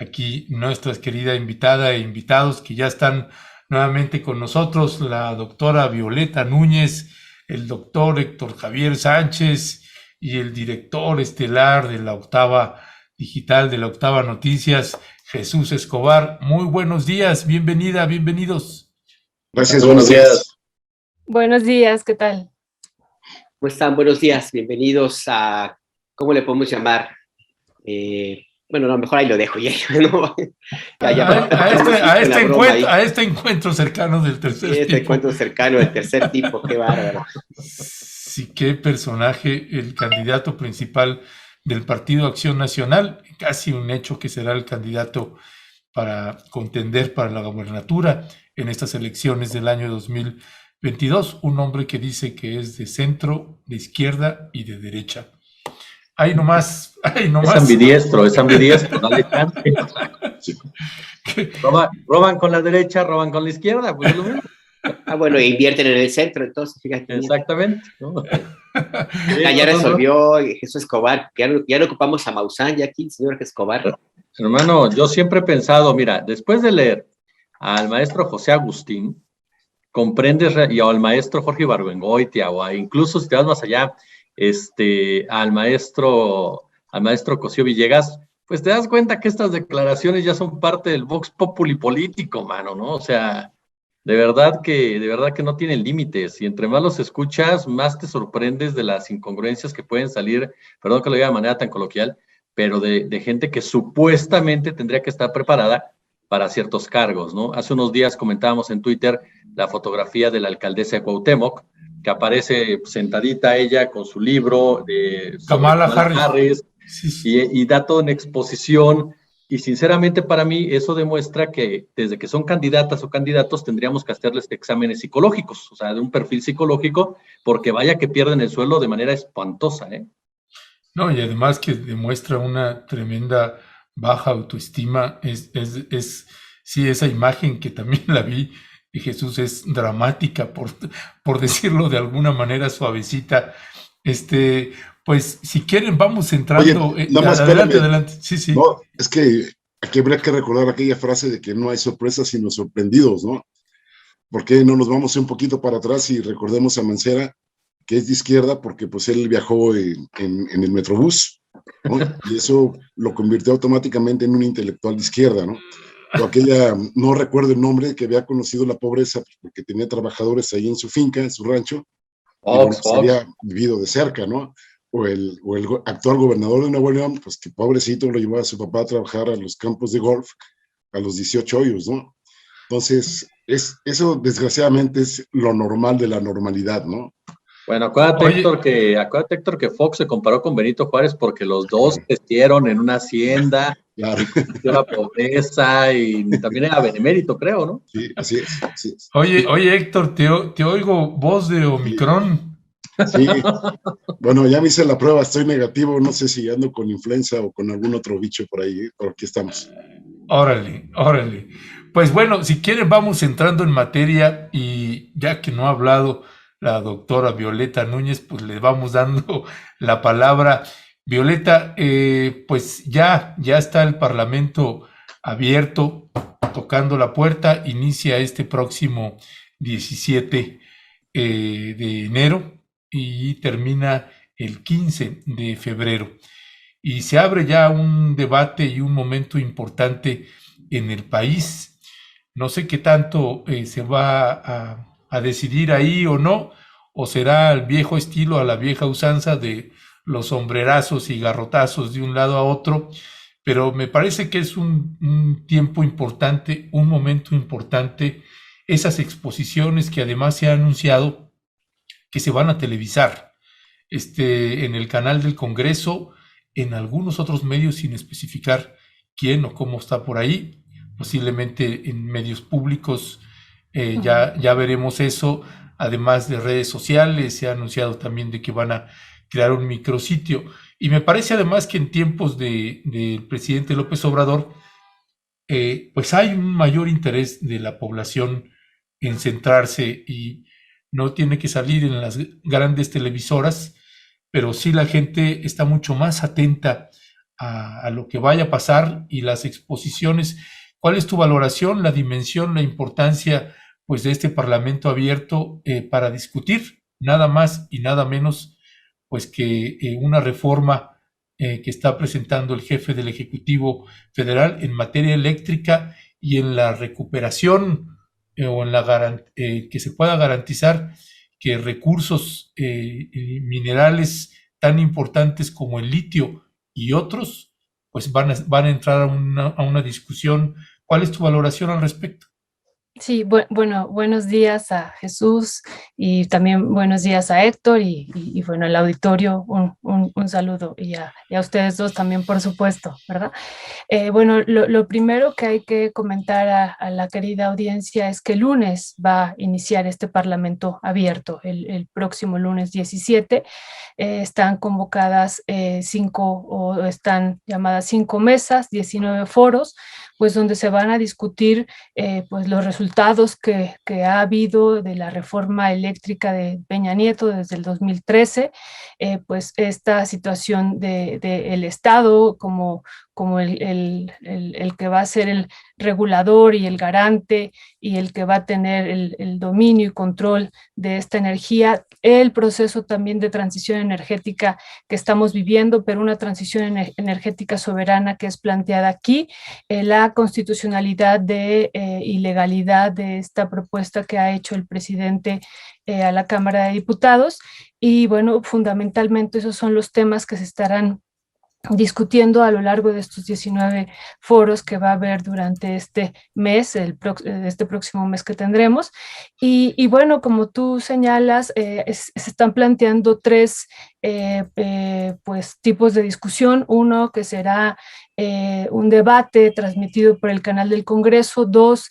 aquí nuestra querida invitada e invitados que ya están nuevamente con nosotros, la doctora Violeta Núñez, el doctor Héctor Javier Sánchez y el director estelar de la Octava Digital, de la Octava Noticias, Jesús Escobar. Muy buenos días, bienvenida, bienvenidos. Gracias, buenos días. Buenos días, ¿qué tal? ¿Cómo están? Buenos días, bienvenidos a, ¿cómo le podemos llamar? Bueno, no, mejor ahí lo dejo. ¿No? A este encuentro cercano del tercer tipo. Este encuentro cercano del tercer tipo, qué bárbaro. Sí, qué personaje, el candidato principal del Partido Acción Nacional, casi un hecho que será el candidato para contender para la gobernatura en estas elecciones del año 2022, un hombre que dice que es de centro, de izquierda y de derecha. Ahí nomás. Es ambidiestro, dale chance. Sí. Roban con la derecha, roban con la izquierda, pues es lo mismo. Bueno, e invierten en el centro, entonces, fíjate. Exactamente. ¿No? Ya resolvió Jesús Escobar, ya no ocupamos a Maussan, ya aquí, señor Escobar. Hermano, yo siempre he pensado, mira, después de leer al maestro José Agustín, comprendes, y al maestro Jorge Ibargüengoitia, o incluso si te vas más allá, al maestro Cosío Villegas, pues te das cuenta que estas declaraciones ya son parte del vox populi político, mano, ¿no? O sea, de verdad que no tienen límites, y entre más los escuchas, más te sorprendes de las incongruencias que pueden salir, perdón que lo diga de manera tan coloquial, pero de gente que supuestamente tendría que estar preparada para ciertos cargos, ¿no? Hace unos días comentábamos en Twitter la fotografía de la alcaldesa de Cuauhtémoc, que aparece sentadita ella con su libro de Kamala Harris. Sí. Y da todo en exposición, y sinceramente para mí eso demuestra que desde que son candidatas o candidatos tendríamos que hacerles exámenes psicológicos, o sea, de un perfil psicológico, porque vaya que pierden el suelo de manera espantosa, ¿eh? No, y además que demuestra una tremenda baja autoestima, sí, esa imagen que también la vi de Jesús es dramática, por decirlo de alguna manera suavecita. Pues si quieren vamos entrando. Oye, nada más adelante. Sí. No, es que aquí habría que recordar aquella frase de que no hay sorpresas sino sorprendidos, ¿no? ¿Por qué no nos vamos un poquito para atrás y recordemos a Mancera, que es de izquierda, porque pues él viajó en el Metrobús, ¿no? Y eso lo convirtió automáticamente en un intelectual de izquierda, ¿no? O aquella, no recuerdo el nombre, que había conocido la pobreza porque tenía trabajadores ahí en su finca, en su rancho, y bueno, pues había vivido de cerca, ¿no? O el actual gobernador de Nuevo León, pues que pobrecito lo llevaba a su papá a trabajar a los campos de golf a los 18 hoyos, ¿no? Entonces, eso desgraciadamente es lo normal de la normalidad, ¿no? Bueno, acuérdate, Héctor, que Fox se comparó con Benito Juárez porque los dos crecieron en una hacienda, claro. Y la pobreza, y también era benemérito, creo, ¿no? Sí, así es. Oye, Héctor, te oigo voz de Omicron. Sí, bueno, ya me hice la prueba, estoy negativo, no sé si ando con influenza o con algún otro bicho por ahí, pero aquí estamos. Órale. Pues bueno, si quieren vamos entrando en materia, y ya que no ha hablado la doctora Violeta Núñez, pues le vamos dando la palabra. Violeta, pues ya está el Parlamento abierto, tocando la puerta, inicia este próximo 17 de enero y termina el 15 de febrero. Y se abre ya un debate y un momento importante en el país. No sé qué tanto se va a decidir ahí o no, o será al viejo estilo, a la vieja usanza de los sombrerazos y garrotazos de un lado a otro, pero me parece que es un tiempo importante, un momento importante, esas exposiciones que además se ha anunciado que se van a televisar en el canal del Congreso, en algunos otros medios sin especificar quién o cómo está por ahí, posiblemente en medios públicos, ya veremos eso, además de redes sociales. Se ha anunciado también de que van a crear un micrositio, y me parece además que en tiempos del presidente López Obrador, pues hay un mayor interés de la población en centrarse, y no tiene que salir en las grandes televisoras, pero sí la gente está mucho más atenta a lo que vaya a pasar y las exposiciones. ¿Cuál es tu valoración, la dimensión, la importancia pues de este Parlamento abierto para discutir nada más y nada menos pues que una reforma que está presentando el jefe del Ejecutivo Federal en materia eléctrica y en la recuperación o en la que se pueda garantizar que recursos minerales tan importantes como el litio y otros, pues van a entrar a una discusión. ¿Cuál es tu valoración al respecto? Sí, bueno, buenos días a Jesús y también buenos días a Héctor y bueno, al auditorio un saludo y a ustedes dos también, por supuesto, ¿verdad? Bueno, lo primero que hay que comentar a la querida audiencia es que el lunes va a iniciar este Parlamento abierto, el próximo lunes 17. Están convocadas 5 o están llamadas 5 mesas, 19 foros, pues donde se van a discutir pues los resultados que ha habido de la reforma eléctrica de Peña Nieto desde el 2013, pues esta situación del Estado como el que va a ser el regulador y el garante y el que va a tener el dominio y control de esta energía, el proceso también de transición energética que estamos viviendo, pero una transición energética soberana que es planteada aquí, la constitucionalidad y legalidad de esta propuesta que ha hecho el presidente a la Cámara de Diputados, y bueno, fundamentalmente esos son los temas que se estarán discutiendo a lo largo de estos 19 foros que va a haber durante este mes, este próximo mes que tendremos. Y bueno, como tú señalas, se están planteando 3 pues, tipos de discusión. Uno que será un debate transmitido por el canal del Congreso. 2,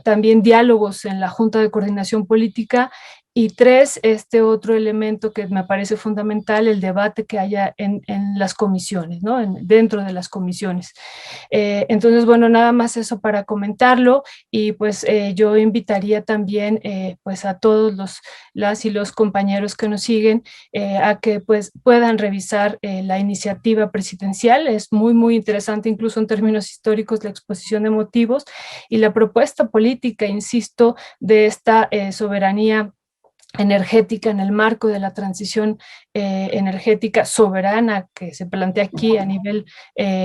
también diálogos en la Junta de Coordinación Política. Y 3, este otro elemento que me parece fundamental, el debate que haya en las comisiones, ¿no? Dentro de las comisiones. Entonces, bueno, nada más eso para comentarlo, y pues yo invitaría también pues a todos las y los compañeros que nos siguen a que pues puedan revisar la iniciativa presidencial. Es muy, muy interesante, incluso en términos históricos, la exposición de motivos y la propuesta política, insisto, de esta soberanía energética en el marco de la transición energética soberana que se plantea aquí a nivel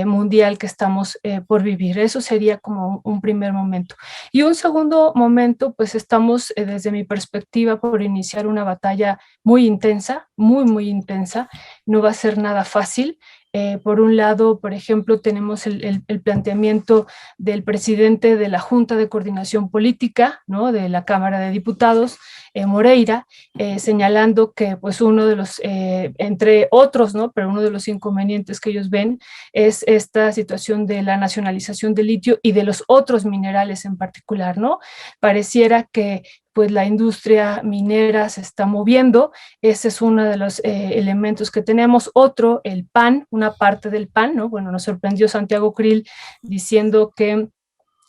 mundial que estamos por vivir. Eso sería como un primer momento. Y un segundo momento, pues estamos desde mi perspectiva por iniciar una batalla muy intensa, muy, muy intensa. No va a ser nada fácil. Por un lado, por ejemplo, tenemos el planteamiento del presidente de la Junta de Coordinación Política, ¿no?, de la Cámara de Diputados, Moreira, señalando que pues uno de los, entre otros, ¿no?, pero uno de los inconvenientes que ellos ven es esta situación de la nacionalización del litio y de los otros minerales en particular, ¿no? Pareciera que pues la industria minera se está moviendo. Ese es uno de los elementos que tenemos. Otro, el PAN, una parte del PAN, ¿no? Bueno, nos sorprendió Santiago Krill diciendo que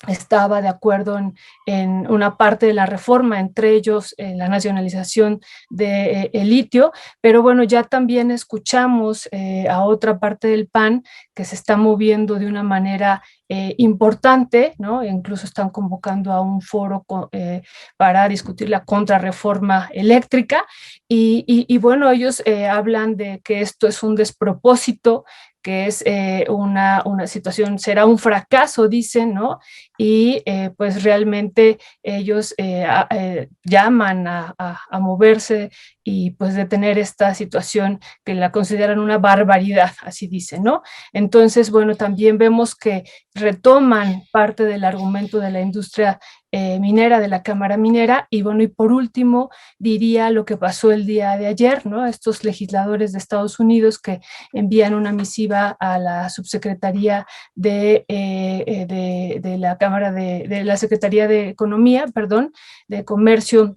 estaba de acuerdo en una parte de la reforma, entre ellos la nacionalización del litio, pero bueno, ya también escuchamos a otra parte del PAN que se está moviendo de una manera importante, ¿no? Incluso están convocando a un foro para discutir la contrarreforma eléctrica y bueno, ellos hablan de que esto es un despropósito, que es una situación, será un fracaso, dicen, ¿no? Y pues realmente ellos llaman a moverse y pues detener esta situación que la consideran una barbaridad, así dicen, ¿no? Entonces, bueno, también vemos que retoman parte del argumento de la industria minera, de la Cámara Minera, y bueno, y por último diría lo que pasó el día de ayer, ¿no? Estos legisladores de Estados Unidos que envían una misiva a la subsecretaría de la Cámara de la Secretaría de Economía, perdón, de Comercio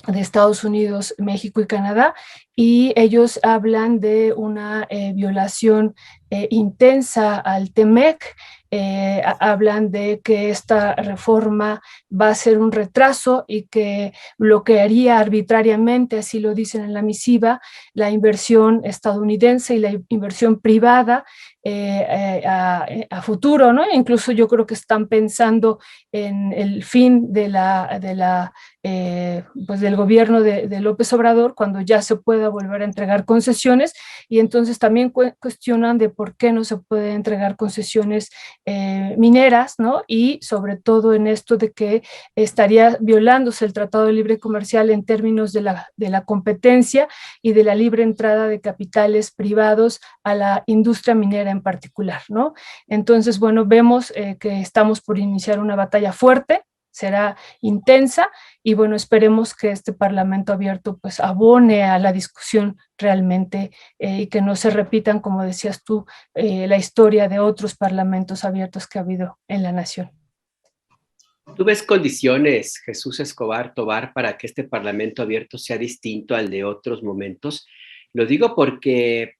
de Estados Unidos, México y Canadá, y ellos hablan de una violación intensa al TEMEC hablan de que esta reforma va a ser un retraso y que bloquearía arbitrariamente, así lo dicen en la misiva, la inversión estadounidense y la inversión privada a futuro, ¿no? Incluso yo creo que están pensando en el fin pues del gobierno de López Obrador, cuando ya se pueda volver a entregar concesiones, y entonces también cuestionan de por qué no se puede entregar concesiones mineras, ¿no? Y sobre todo en esto de que estaría violándose el Tratado de Libre Comercial en términos de la competencia y de la libre entrada de capitales privados a la industria minera en particular, ¿no? Entonces, bueno, vemos que estamos por iniciar una batalla fuerte, será intensa, y bueno, esperemos que este Parlamento abierto pues abone a la discusión realmente y que no se repitan, como decías tú, la historia de otros parlamentos abiertos que ha habido en la nación. ¿Tú ves condiciones, Jesús Escobar Tobar, para que este Parlamento abierto sea distinto al de otros momentos? Lo digo porque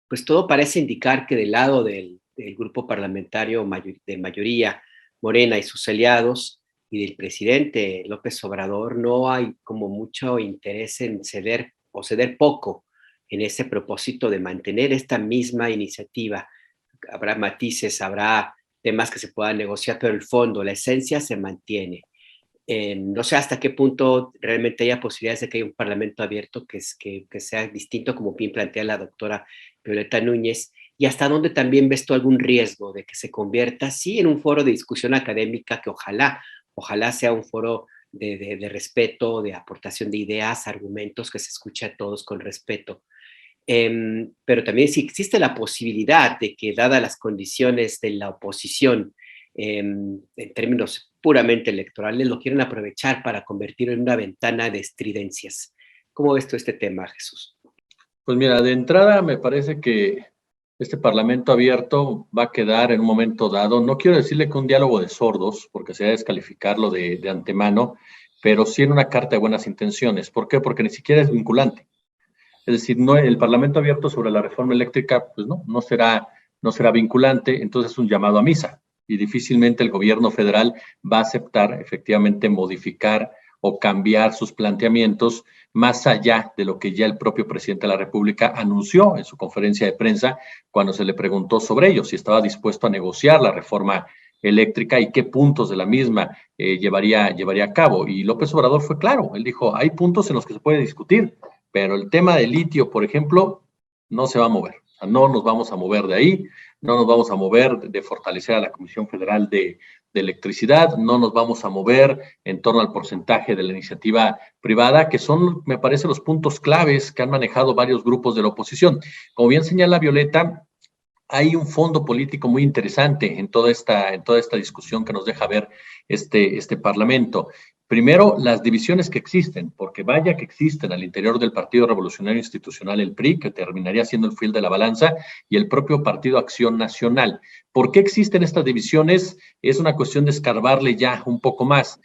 pues todo parece indicar que del lado del grupo parlamentario de mayoría, Morena y sus aliados, y del presidente López Obrador, no hay como mucho interés en ceder o ceder poco en ese propósito de mantener esta misma iniciativa. Habrá matices, habrá temas que se puedan negociar, pero el fondo, la esencia se mantiene. No sé hasta qué punto realmente haya posibilidades de que haya un parlamento abierto que sea distinto, como bien plantea la doctora Violeta Núñez, y hasta dónde también ves tú algún riesgo de que se convierta, sí, en un foro de discusión académica que ojalá sea un foro de respeto, de aportación de ideas, argumentos, que se escuche a todos con respeto. Pero también si existe la posibilidad de que, dadas las condiciones de la oposición, en términos puramente electorales, lo quieren aprovechar para convertirlo en una ventana de estridencias. ¿Cómo ves tú este tema, Jesús? Pues mira, de entrada me parece que este Parlamento abierto va a quedar en un momento dado, no quiero decirle que un diálogo de sordos, porque sería descalificarlo de antemano, pero sí en una carta de buenas intenciones. ¿Por qué? Porque ni siquiera es vinculante. Es decir, no, el Parlamento abierto sobre la reforma eléctrica, pues no será vinculante, entonces es un llamado a misa. Y difícilmente el gobierno federal va a aceptar efectivamente modificar o cambiar sus planteamientos más allá de lo que ya el propio presidente de la República anunció en su conferencia de prensa cuando se le preguntó sobre ello, si estaba dispuesto a negociar la reforma eléctrica y qué puntos de la misma llevaría a cabo. Y López Obrador fue claro, él dijo, hay puntos en los que se puede discutir, pero el tema del litio, por ejemplo, no se va a mover. O sea, no nos vamos a mover de ahí, no nos vamos a mover de fortalecer a la Comisión Federal de Electricidad, no nos vamos a mover en torno al porcentaje de la iniciativa privada, que son, me parece, los puntos claves que han manejado varios grupos de la oposición. Como bien señala Violeta, hay un fondo político muy interesante en toda esta discusión que nos deja ver este Parlamento. Primero, las divisiones que existen, porque vaya que existen al interior del Partido Revolucionario Institucional, el PRI, que terminaría siendo el fiel de la balanza, y el propio Partido Acción Nacional. ¿Por qué existen estas divisiones? Es una cuestión de escarbarle ya un poco más.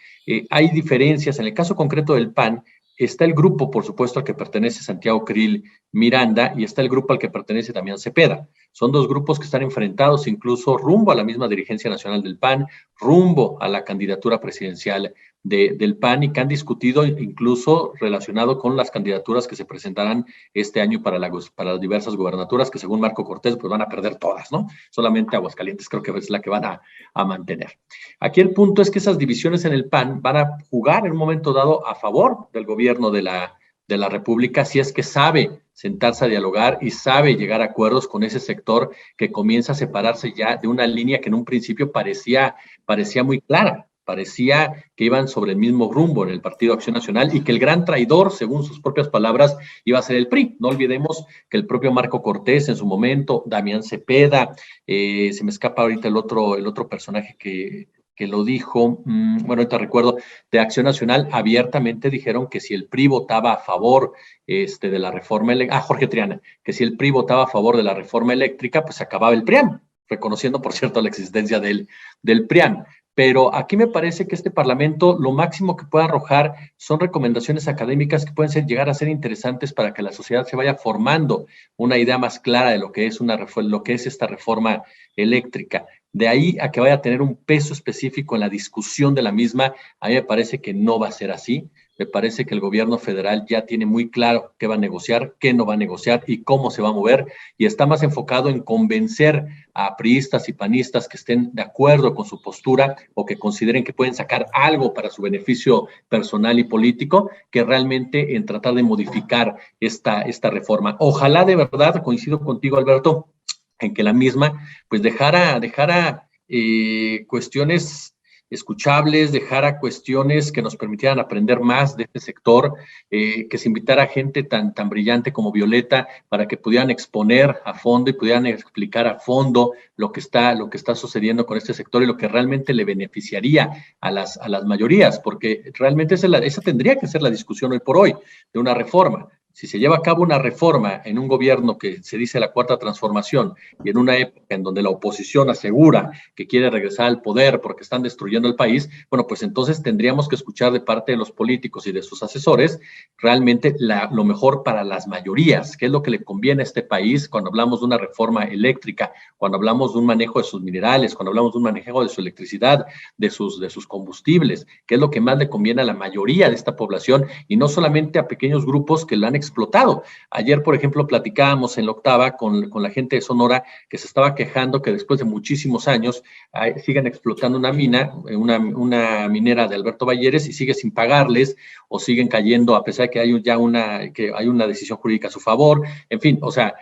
Hay diferencias. En el caso concreto del PAN, está el grupo, por supuesto, al que pertenece Santiago Krill Miranda, y está el grupo al que pertenece Damián Cepeda. Son dos grupos que están enfrentados incluso rumbo a la misma dirigencia nacional del PAN, rumbo a la candidatura presidencial del PAN, y que han discutido incluso relacionado con las candidaturas que se presentarán este año para las diversas gubernaturas, que según Marco Cortés pues van a perder todas, ¿no? Solamente Aguascalientes creo que es la que van a mantener. Aquí el punto es que esas divisiones en el PAN van a jugar en un momento dado a favor del gobierno de la República, si es que sabe sentarse a dialogar y sabe llegar a acuerdos con ese sector que comienza a separarse ya de una línea que en un principio parecía muy clara. Parecía que iban sobre el mismo rumbo en el Partido Acción Nacional y que el gran traidor, según sus propias palabras, iba a ser el PRI. No olvidemos que el propio Marco Cortés en su momento, Damián Cepeda, se me escapa ahorita el otro personaje que lo dijo, bueno, ahorita recuerdo, de Acción Nacional, abiertamente dijeron que si el PRI votaba a favor de la reforma eléctrica, Jorge Triana, que si el PRI votaba a favor de la reforma eléctrica, pues se acababa el PRIAN, reconociendo, por cierto, la existencia del PRIAN. pero aquí me parece que este Parlamento lo máximo que puede arrojar son recomendaciones académicas que pueden llegar a ser interesantes para que la sociedad se vaya formando una idea más clara de lo que es esta reforma eléctrica. De ahí a que vaya a tener un peso específico en la discusión de la misma, a mí me parece que no va a ser así. Me parece que el gobierno federal ya tiene muy claro qué va a negociar, qué no va a negociar y cómo se va a mover, y está más enfocado en convencer a priistas y panistas que estén de acuerdo con su postura o que consideren que pueden sacar algo para su beneficio personal y político, que realmente en tratar de modificar esta reforma. Ojalá de verdad, coincido contigo, Alberto, en que la misma pues dejara cuestiones escuchables, dejara cuestiones que nos permitieran aprender más de este sector, que se invitara a gente tan brillante como Violeta para que pudieran exponer a fondo y pudieran explicar a fondo lo que está sucediendo con este sector y lo que realmente le beneficiaría a las mayorías, porque realmente esa tendría que ser la discusión hoy por hoy de una reforma. Si se lleva a cabo una reforma en un gobierno que se dice la cuarta transformación y en una época en donde la oposición asegura que quiere regresar al poder porque están destruyendo el país, bueno, pues entonces tendríamos que escuchar de parte de los políticos y de sus asesores realmente lo mejor para las mayorías, qué es lo que le conviene a este país cuando hablamos de una reforma eléctrica, cuando hablamos de un manejo de sus minerales, cuando hablamos de un manejo de su electricidad, de sus combustibles, qué es lo que más le conviene a la mayoría de esta población y no solamente a pequeños grupos que lo han explotado. Ayer, por ejemplo, platicábamos en la octava con la gente de Sonora que se estaba quejando que después de muchísimos años siguen explotando una mina, una minera de Alberto Balleres y sigue sin pagarles o siguen cayendo a pesar de que hay una decisión jurídica a su favor. En fin, o sea,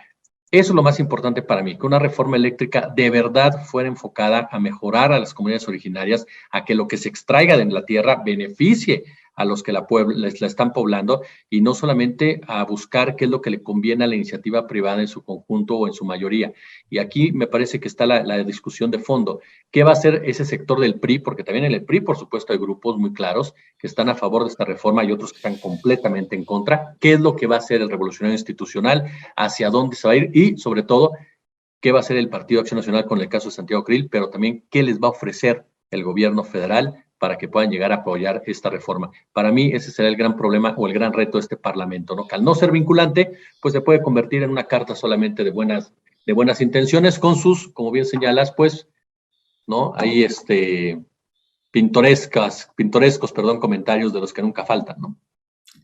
eso es lo más importante para mí, que una reforma eléctrica de verdad fuera enfocada a mejorar a las comunidades originarias, a que lo que se extraiga de la tierra beneficie a los que la están poblando y no solamente a buscar qué es lo que le conviene a la iniciativa privada en su conjunto o en su mayoría. Y aquí me parece que está la discusión de fondo. ¿Qué va a hacer ese sector del PRI? Porque también en el PRI, por supuesto, hay grupos muy claros que están a favor de esta reforma y otros que están completamente en contra. ¿Qué es lo que va a hacer el Revolucionario Institucional? ¿Hacia dónde se va a ir? Y, sobre todo, ¿qué va a hacer el Partido Acción Nacional con el caso de Santiago Krill? Pero también, ¿qué les va a ofrecer el gobierno federal para que puedan llegar a apoyar esta reforma? Para mí ese será el gran problema o el gran reto de este Parlamento, ¿no? Que al no ser vinculante, pues se puede convertir en una carta solamente de buenas intenciones con sus, como bien señalas, pues, ¿no? Ahí pintorescos, comentarios de los que nunca faltan, ¿no?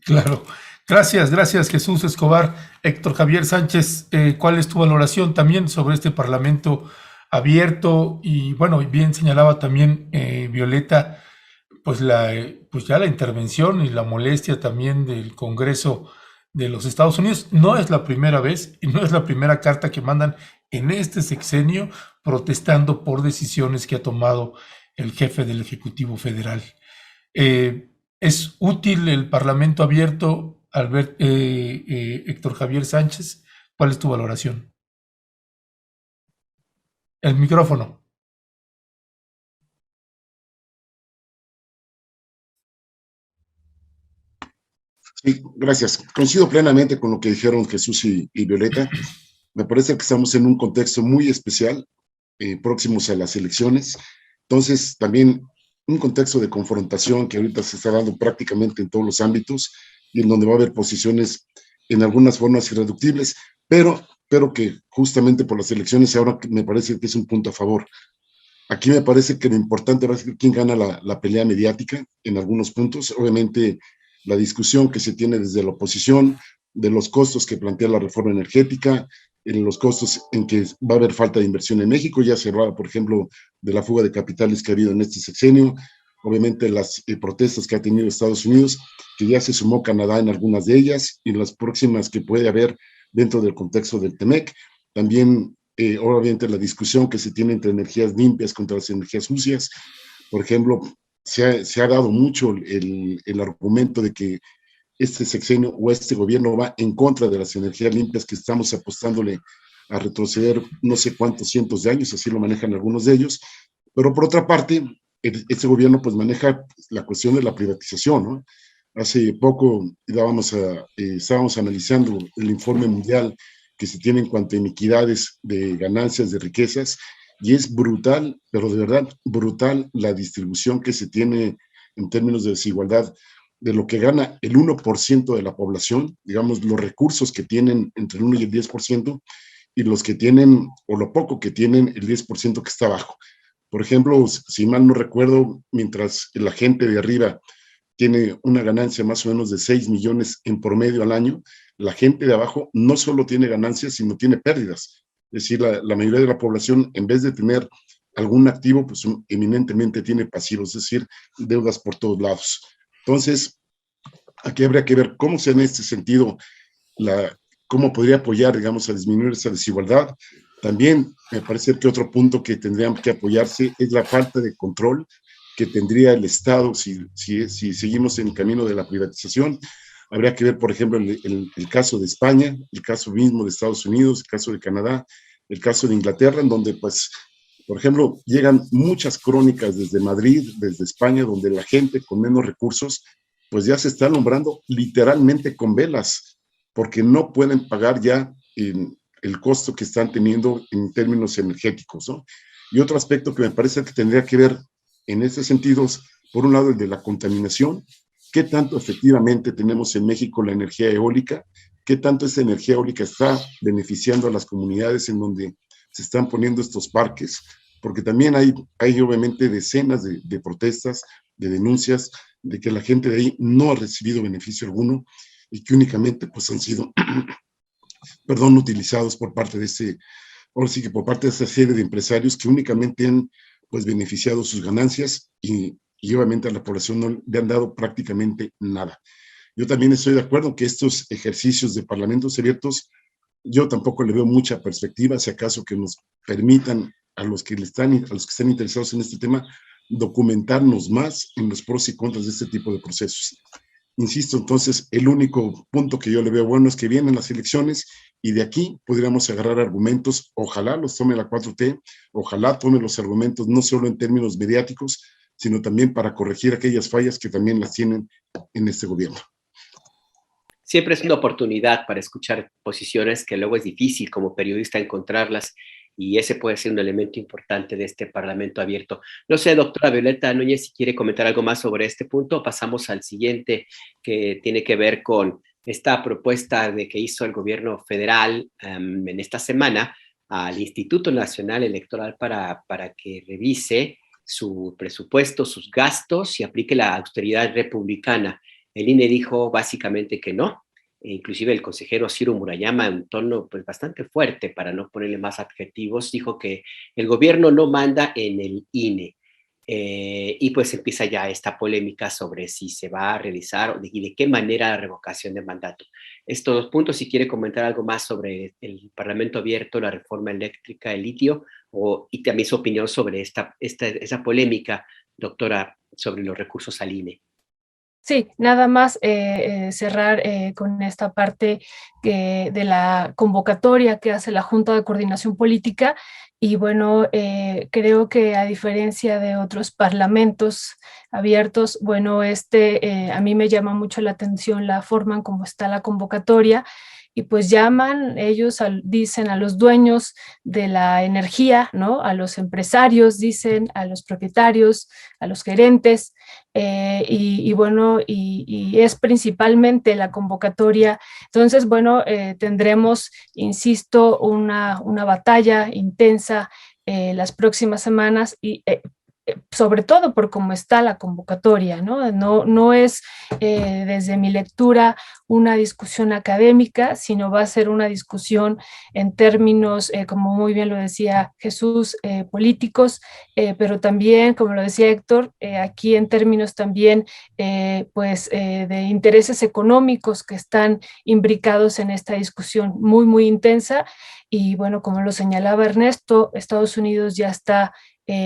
Claro. Gracias Jesús Escobar. Héctor Javier Sánchez, ¿cuál es tu valoración también sobre este Parlamento abierto? Y bueno, bien señalaba también Violeta, pues ya la intervención y la molestia también del Congreso de los Estados Unidos. No es la primera vez y no es la primera carta que mandan en este sexenio protestando por decisiones que ha tomado el jefe del Ejecutivo Federal. ¿Es útil el Parlamento abierto, Héctor Javier Sánchez? ¿Cuál es tu valoración? El micrófono. Sí, gracias. Coincido plenamente con lo que dijeron Jesús y Violeta. Me parece que estamos en un contexto muy especial, próximos a las elecciones. Entonces, también un contexto de confrontación que ahorita se está dando prácticamente en todos los ámbitos y en donde va a haber posiciones en algunas formas irreductibles, pero que justamente por las elecciones ahora me parece que es un punto a favor. Aquí me parece que lo importante va a ser quién gana la pelea mediática en algunos puntos. Obviamente, la discusión que se tiene desde la oposición, de los costos que plantea la reforma energética, en los costos en que va a haber falta de inversión en México, ya se hablaba, por ejemplo, de la fuga de capitales que ha habido en este sexenio, obviamente las protestas que ha tenido Estados Unidos, que ya se sumó Canadá en algunas de ellas, y las próximas que puede haber dentro del contexto del TEMEC, también obviamente la discusión que se tiene entre energías limpias contra las energías sucias. Por ejemplo, se ha dado mucho el argumento de que este sexenio o este gobierno va en contra de las energías limpias, que estamos apostándole a retroceder no sé cuántos cientos de años, así lo manejan algunos de ellos, pero por otra parte, este gobierno pues maneja la cuestión de la privatización, ¿no? Hace poco estábamos analizando el informe mundial que se tiene en cuanto a iniquidades de ganancias, de riquezas, y es brutal, pero de verdad brutal la distribución que se tiene en términos de desigualdad de lo que gana el 1% de la población, digamos, los recursos que tienen entre el 1 y el 10%, y los que tienen, o lo poco que tienen, el 10% que está abajo. Por ejemplo, si mal no recuerdo, mientras la gente de arriba tiene una ganancia más o menos de 6 millones en promedio al año, la gente de abajo no solo tiene ganancias, sino tiene pérdidas. Es decir, la mayoría de la población, en vez de tener algún activo, pues eminentemente tiene pasivos, es decir, deudas por todos lados. Entonces, aquí habría que ver cómo se en este sentido, cómo podría apoyar, digamos, a disminuir esa desigualdad. También me parece que otro punto que tendrían que apoyarse es la falta de control que tendría el Estado si seguimos en el camino de la privatización. Habría que ver, por ejemplo, el caso de España, el caso mismo de Estados Unidos, el caso de Canadá, el caso de Inglaterra, en donde, pues, por ejemplo, llegan muchas crónicas desde Madrid, desde España, donde la gente con menos recursos, pues ya se está alumbrando literalmente con velas, porque no pueden pagar ya el costo que están teniendo en términos energéticos, ¿no? Y otro aspecto que me parece que tendría que ver en estos sentidos, por un lado, el de la contaminación, qué tanto efectivamente tenemos en México la energía eólica, qué tanto esa energía eólica está beneficiando a las comunidades en donde se están poniendo estos parques, porque también hay obviamente decenas de protestas, de denuncias, de que la gente de ahí no ha recibido beneficio alguno y que únicamente pues han sido, perdón, utilizados por parte de ahora sí que por parte de esta serie de empresarios que únicamente han pues beneficiado sus ganancias y obviamente a la población no le han dado prácticamente nada. Yo también estoy de acuerdo que estos ejercicios de parlamentos abiertos, yo tampoco le veo mucha perspectiva, si acaso que nos permitan a los que están interesados en este tema, documentarnos más en los pros y contras de este tipo de procesos. Insisto, entonces, el único punto que yo le veo bueno es que vienen las elecciones y de aquí podríamos agarrar argumentos, ojalá los tome la 4T, ojalá tome los argumentos no solo en términos mediáticos, sino también para corregir aquellas fallas que también las tienen en este gobierno. Siempre es una oportunidad para escuchar posiciones que luego es difícil como periodista encontrarlas, y ese puede ser un elemento importante de este Parlamento abierto. No sé, doctora Violeta Núñez, si quiere comentar algo más sobre este punto. Pasamos al siguiente, que tiene que ver con esta propuesta que hizo el gobierno federal en esta semana al Instituto Nacional Electoral para que revise su presupuesto, sus gastos y aplique la austeridad republicana. El INE dijo básicamente que no. Inclusive el consejero Ciro Murayama, en un tono pues bastante fuerte, para no ponerle más adjetivos, dijo que el gobierno no manda en el INE. Y pues empieza ya esta polémica sobre si se va a realizar y de qué manera la revocación de mandato. Estos dos puntos, si quiere comentar algo más sobre el Parlamento abierto, la reforma eléctrica, el litio, y también su opinión sobre esa polémica, doctora, sobre los recursos al INE. Sí, nada más cerrar con esta parte de la convocatoria que hace la Junta de Coordinación Política. Y bueno, creo que a diferencia de otros parlamentos abiertos, bueno, a mí me llama mucho la atención la forma en cómo está la convocatoria. Y pues llaman, ellos dicen a los dueños de la energía, ¿no? A los empresarios, dicen a los propietarios, a los gerentes, y bueno, y es principalmente la convocatoria. Entonces, bueno, tendremos, insisto, una batalla intensa las próximas semanas y sobre todo por cómo está la convocatoria, ¿no? No es desde mi lectura una discusión académica, sino va a ser una discusión en términos, como muy bien lo decía Jesús, políticos, pero también, como lo decía Héctor, aquí en términos también de intereses económicos que están imbricados en esta discusión muy, muy intensa. Y bueno, como lo señalaba Ernesto, Estados Unidos ya está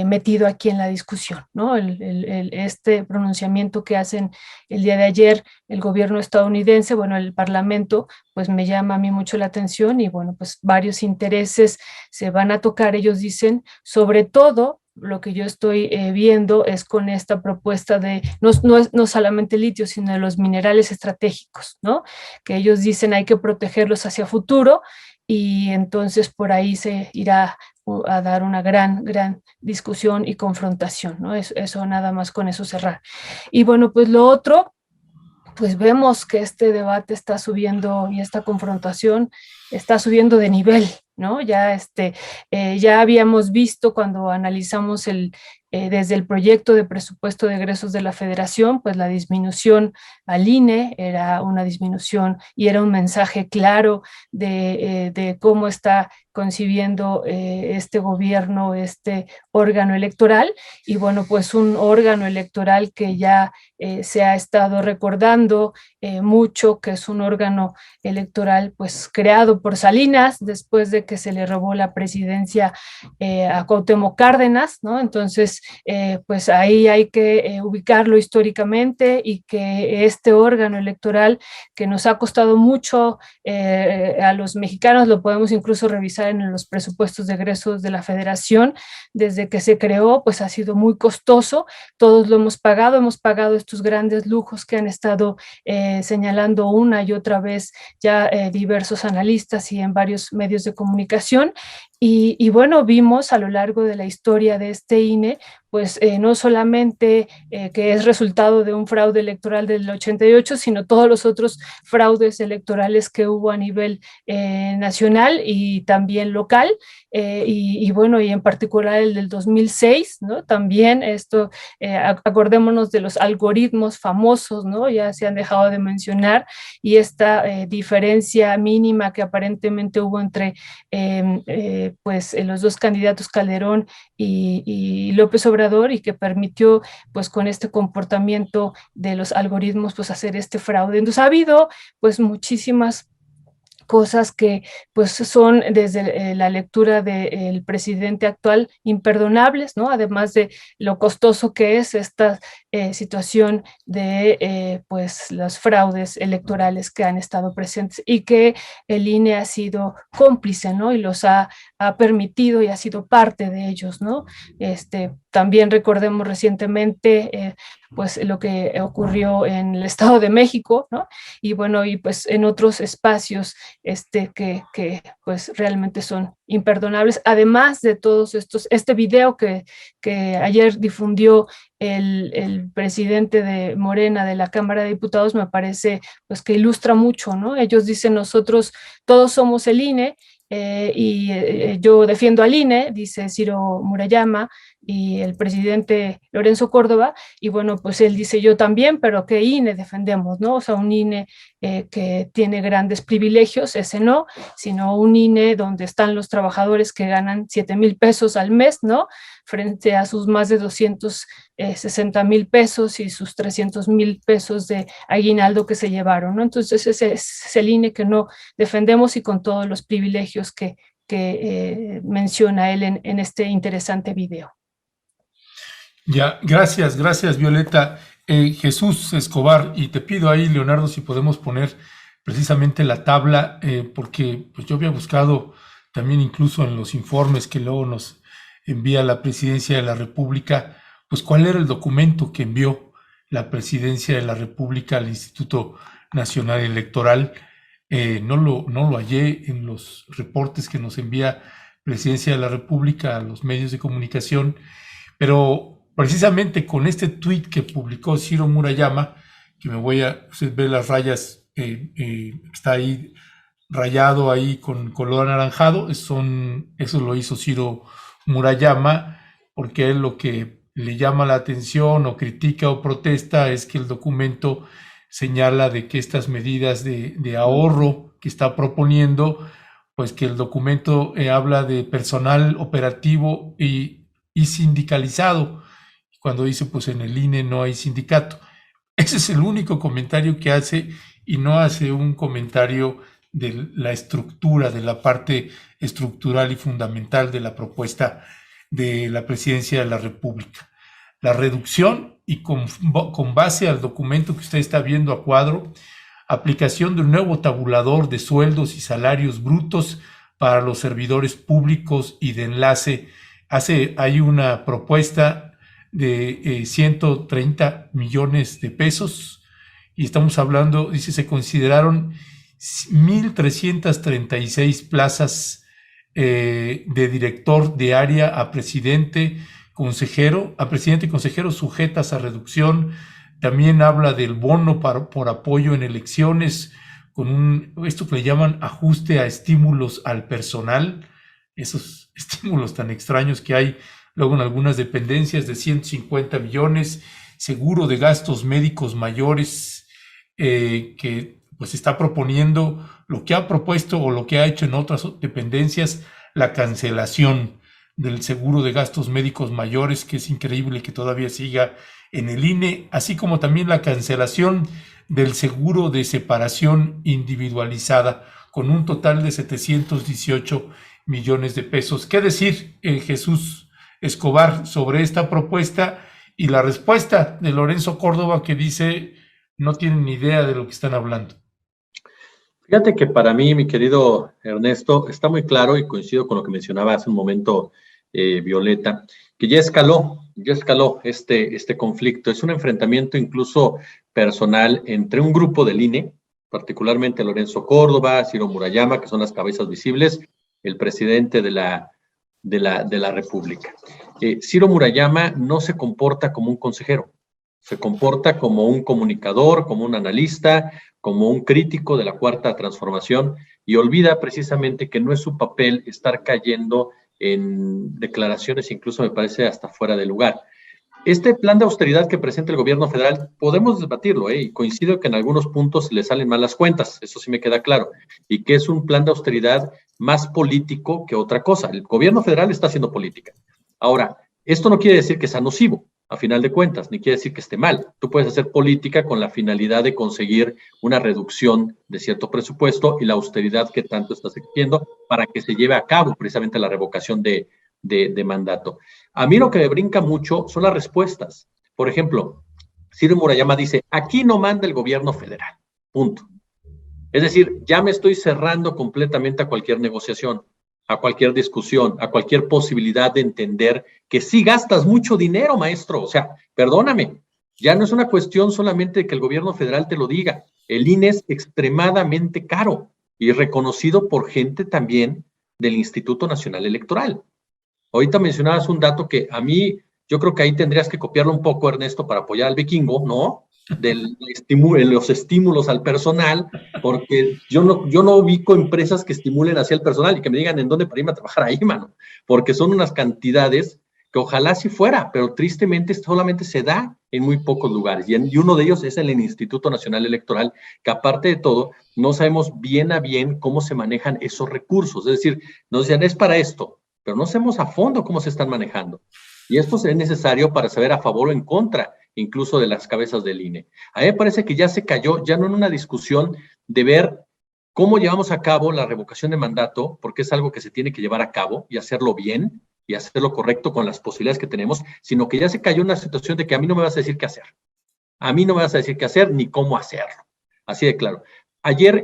metido aquí en la discusión, ¿no? Este pronunciamiento que hacen el día de ayer el gobierno estadounidense, bueno, el Parlamento, pues me llama a mí mucho la atención y bueno, pues varios intereses se van a tocar, ellos dicen, sobre todo lo que yo estoy viendo es con esta propuesta de, no solamente litio, sino de los minerales estratégicos, ¿no? Que ellos dicen hay que protegerlos hacia futuro. Y entonces por ahí se irá a dar una gran discusión y confrontación, ¿no? Eso nada más con eso cerrar. Y bueno, pues lo otro, pues vemos que este debate está subiendo y esta confrontación está subiendo de nivel, ¿no? Ya, ya habíamos visto cuando analizamos desde el proyecto de presupuesto de egresos de la Federación, pues la disminución al INE era una disminución y era un mensaje claro de cómo está concibiendo este gobierno, este órgano electoral, y bueno, pues un órgano electoral que ya se ha estado recordando mucho, que es un órgano electoral pues creado por Salinas después de que se le robó la presidencia a Cuauhtémoc Cárdenas, ¿no? Entonces, pues ahí hay que ubicarlo históricamente, y que este órgano electoral que nos ha costado mucho a los mexicanos, lo podemos incluso revisar en los presupuestos de egresos de la Federación, desde que se creó, pues ha sido muy costoso, todos lo hemos pagado estos grandes lujos que han estado señalando una y otra vez ya diversos analistas y en varios medios de comunicación. Y bueno, vimos a lo largo de la historia de este INE, pues no solamente que es resultado de un fraude electoral del 88, sino todos los otros fraudes electorales que hubo a nivel nacional y también local, y bueno, y en particular el del 2006, ¿no? También esto, acordémonos de los algoritmos famosos, ¿no? Ya se han dejado de mencionar, y esta diferencia mínima que aparentemente hubo entre pues los dos candidatos Calderón y López Obrador, y que permitió pues con este comportamiento de los algoritmos pues hacer este fraude. Entonces ha habido pues muchísimas cosas que pues son desde la lectura del presidente actual imperdonables, ¿no? Además de lo costoso que es esta situación de pues los fraudes electorales que han estado presentes y que el INE ha sido cómplice, ¿no? Y los ha permitido y ha sido parte de ellos, ¿no? También recordemos recientemente pues lo que ocurrió en el Estado de México, ¿no? Y bueno, y pues en otros espacios que pues realmente son imperdonables, además de todos estos, este video que ayer difundió el presidente de Morena de la Cámara de Diputados, me parece pues que ilustra mucho, ¿no? Ellos dicen: nosotros todos somos el INE, yo defiendo al INE, dice Ciro Murayama, y el presidente Lorenzo Córdoba, y bueno, pues él dice: yo también, pero ¿qué INE defendemos, no? O sea, un INE que tiene grandes privilegios, ese no, sino un INE donde están los trabajadores que ganan 7,000 pesos al mes, ¿no? Frente a sus más de 260,000 pesos y sus 300,000 pesos de aguinaldo que se llevaron, ¿no? Entonces ese es el INE que no defendemos, y con todos los privilegios que menciona él en este interesante video. Ya, gracias Violeta. Jesús Escobar, y te pido ahí, Leonardo, si podemos poner precisamente la tabla, porque pues yo había buscado también incluso en los informes que luego nos envía la Presidencia de la República, pues cuál era el documento que envió la Presidencia de la República al Instituto Nacional Electoral. No lo hallé en los reportes que nos envía Presidencia de la República a los medios de comunicación, pero precisamente con este tuit que publicó Ciro Murayama, que usted ve las rayas, está ahí rayado ahí con color anaranjado, eso lo hizo Ciro Murayama, porque él lo que le llama la atención o critica o protesta es que el documento señala de que estas medidas de ahorro que está proponiendo, pues que el documento habla de personal operativo y sindicalizado, cuando dice pues en el INE no hay sindicato. Ese es el único comentario que hace, y no hace un comentario de la estructura, de la parte estructural y fundamental de la propuesta de la Presidencia de la República. La reducción, y con base al documento que usted está viendo a cuadro, aplicación de un nuevo tabulador de sueldos y salarios brutos para los servidores públicos y de enlace. Hay una propuesta de 130 millones de pesos, y estamos hablando, dice, se consideraron 1,336 plazas de director de área a presidente y consejero sujetas a reducción. También habla del bono por apoyo en elecciones, con esto que le llaman ajuste a estímulos al personal, esos estímulos tan extraños que hay luego en algunas dependencias de 150 millones, seguro de gastos médicos mayores, que pues está proponiendo lo que ha propuesto o lo que ha hecho en otras dependencias, la cancelación del seguro de gastos médicos mayores, que es increíble que todavía siga en el INE, así como también la cancelación del seguro de separación individualizada, con un total de 718 millones de pesos. ¿Qué decir, Jesús Escobar, sobre esta propuesta y la respuesta de Lorenzo Córdoba, que dice no tienen ni idea de lo que están hablando? Fíjate que para mí, mi querido Ernesto, está muy claro y coincido con lo que mencionaba hace un momento Violeta, que ya escaló este conflicto. Es un enfrentamiento incluso personal entre un grupo del INE, particularmente Lorenzo Córdoba, Ciro Murayama, que son las cabezas visibles, el presidente de la República. Ciro Murayama no se comporta como un consejero, se comporta como un comunicador, como un analista, como un crítico de la Cuarta Transformación, y olvida precisamente que no es su papel estar cayendo en declaraciones, incluso me parece hasta fuera de lugar. Este plan de austeridad que presenta el gobierno federal, podemos debatirlo, y coincido que en algunos puntos le salen mal las cuentas, eso sí me queda claro, y que es un plan de austeridad más político que otra cosa. El gobierno federal está haciendo política. Ahora, esto no quiere decir que sea nocivo, a final de cuentas, ni quiere decir que esté mal. Tú puedes hacer política con la finalidad de conseguir una reducción de cierto presupuesto y la austeridad que tanto estás exigiendo para que se lleve a cabo precisamente la revocación de mandato. A mí lo que me brinca mucho son las respuestas. Por ejemplo, Ciro Murayama dice, aquí no manda el gobierno federal, punto. Es decir, ya me estoy cerrando completamente a cualquier negociación, a cualquier discusión, a cualquier posibilidad de entender que sí gastas mucho dinero, maestro. O sea, perdóname, ya no es una cuestión solamente de que el gobierno federal te lo diga. El INE es extremadamente caro y reconocido por gente también del Instituto Nacional Electoral. Ahorita mencionabas un dato que a mí, yo creo que ahí tendrías que copiarlo un poco, Ernesto, para apoyar al vikingo, ¿no? Los estímulos al personal, porque yo no ubico empresas que estimulen hacia el personal y que me digan en dónde para irme a trabajar ahí, mano, porque son unas cantidades que ojalá sí fuera, pero tristemente solamente se da en muy pocos lugares, y uno de ellos es el Instituto Nacional Electoral, que aparte de todo, no sabemos bien a bien cómo se manejan esos recursos, es decir, nos dicen, es para esto, pero no sabemos a fondo cómo se están manejando. Y esto es necesario para saber a favor o en contra, incluso de las cabezas del INE. A mí me parece que ya se cayó, ya no en una discusión de ver cómo llevamos a cabo la revocación de mandato, porque es algo que se tiene que llevar a cabo y hacerlo bien y hacerlo correcto con las posibilidades que tenemos, sino que ya se cayó en una situación de que a mí no me vas a decir qué hacer. A mí no me vas a decir qué hacer ni cómo hacerlo. Así de claro. Ayer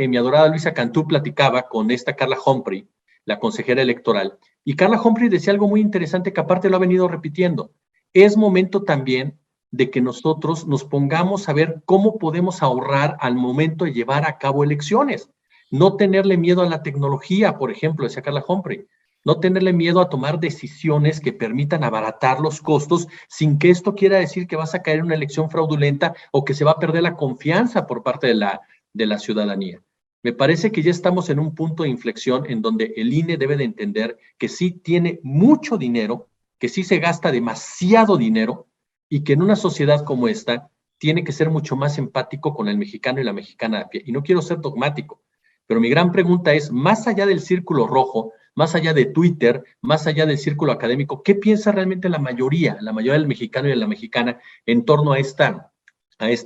mi adorada Luisa Cantú platicaba con esta Carla Humphrey, la consejera electoral, y Carla Humphrey decía algo muy interesante que aparte lo ha venido repitiendo. Es momento también de que nosotros nos pongamos a ver cómo podemos ahorrar al momento de llevar a cabo elecciones. No tenerle miedo a la tecnología, por ejemplo, decía Carla Humphrey. No tenerle miedo a tomar decisiones que permitan abaratar los costos sin que esto quiera decir que vas a caer en una elección fraudulenta o que se va a perder la confianza por parte de la ciudadanía. Me parece que ya estamos en un punto de inflexión en donde el INE debe de entender que sí tiene mucho dinero, que sí se gasta demasiado dinero y que en una sociedad como esta tiene que ser mucho más empático con el mexicano y la mexicana a pie. Y no quiero ser dogmático, pero mi gran pregunta es, más allá del círculo rojo, más allá de Twitter, más allá del círculo académico, ¿qué piensa realmente la mayoría del mexicano y de la mexicana en torno a esta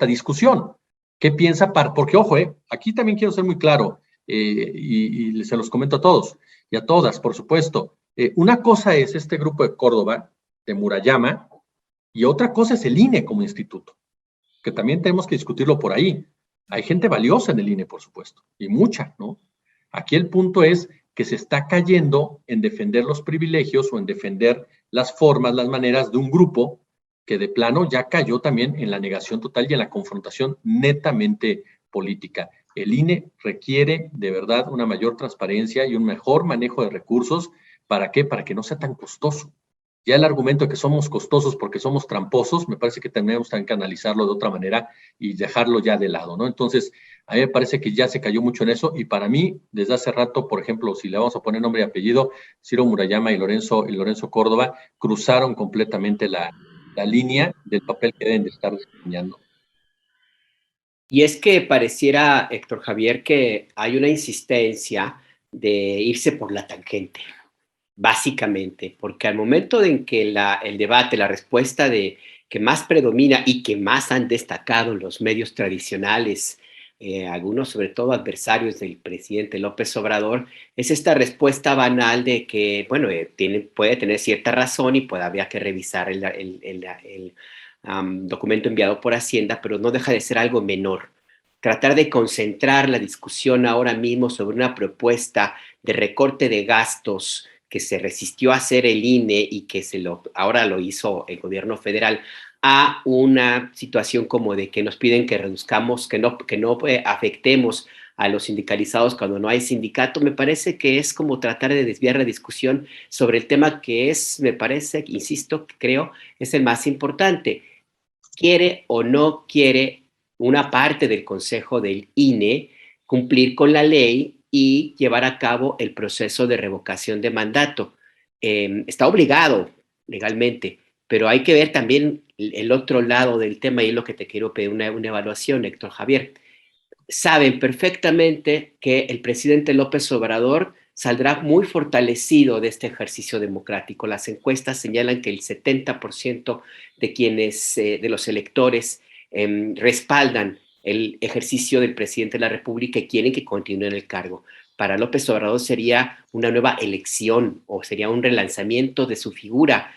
discusión? ¿Qué piensa? Porque, ojo, aquí también quiero ser muy claro, y se los comento a todos y a todas, por supuesto. Una cosa es este grupo de Córdoba, de Murayama, y otra cosa es el INE como instituto, que también tenemos que discutirlo por ahí. Hay gente valiosa en el INE, por supuesto, y mucha, ¿no? Aquí el punto es que se está cayendo en defender los privilegios o en defender las formas, las maneras de un grupo que de plano ya cayó también en la negación total y en la confrontación netamente política. el INE requiere de verdad una mayor transparencia y un mejor manejo de recursos. ¿Para qué? Para que no sea tan costoso. Ya el argumento de que somos costosos porque somos tramposos, me parece que tenemos que analizarlo de otra manera y dejarlo ya de lado, ¿no? Entonces, a mí me parece que ya se cayó mucho en eso, y para mí, desde hace rato, por ejemplo, si le vamos a poner nombre y apellido, Ciro Murayama y Lorenzo Córdoba cruzaron completamente la línea del papel que deben de estar desempeñando. Y es que pareciera, Héctor Javier, que hay una insistencia de irse por la tangente, básicamente, porque al momento en que el debate, la respuesta que más predomina y que más han destacado los medios tradicionales, algunos sobre todo adversarios del presidente López Obrador, es esta respuesta banal de que, bueno, puede tener cierta razón y habría que revisar el documento enviado por Hacienda, pero no deja de ser algo menor. Tratar de concentrar la discusión ahora mismo sobre una propuesta de recorte de gastos que se resistió a hacer el INE y que ahora lo hizo el gobierno federal, a una situación como de que nos piden que reduzcamos, que no afectemos a los sindicalizados cuando no hay sindicato, me parece que es como tratar de desviar la discusión sobre el tema que es, me parece, insisto, creo, es el más importante. ¿Quiere o no quiere una parte del Consejo del INE cumplir con la ley y llevar a cabo el proceso de revocación de mandato? Está obligado legalmente, pero hay que ver también el otro lado del tema, y es lo que te quiero pedir una evaluación, Héctor Javier. Saben perfectamente que el presidente López Obrador saldrá muy fortalecido de este ejercicio democrático. Las encuestas señalan que el 70% de los electores respaldan el ejercicio del presidente de la República y quieren que continúe en el cargo. Para López Obrador sería una nueva elección o sería un relanzamiento de su figura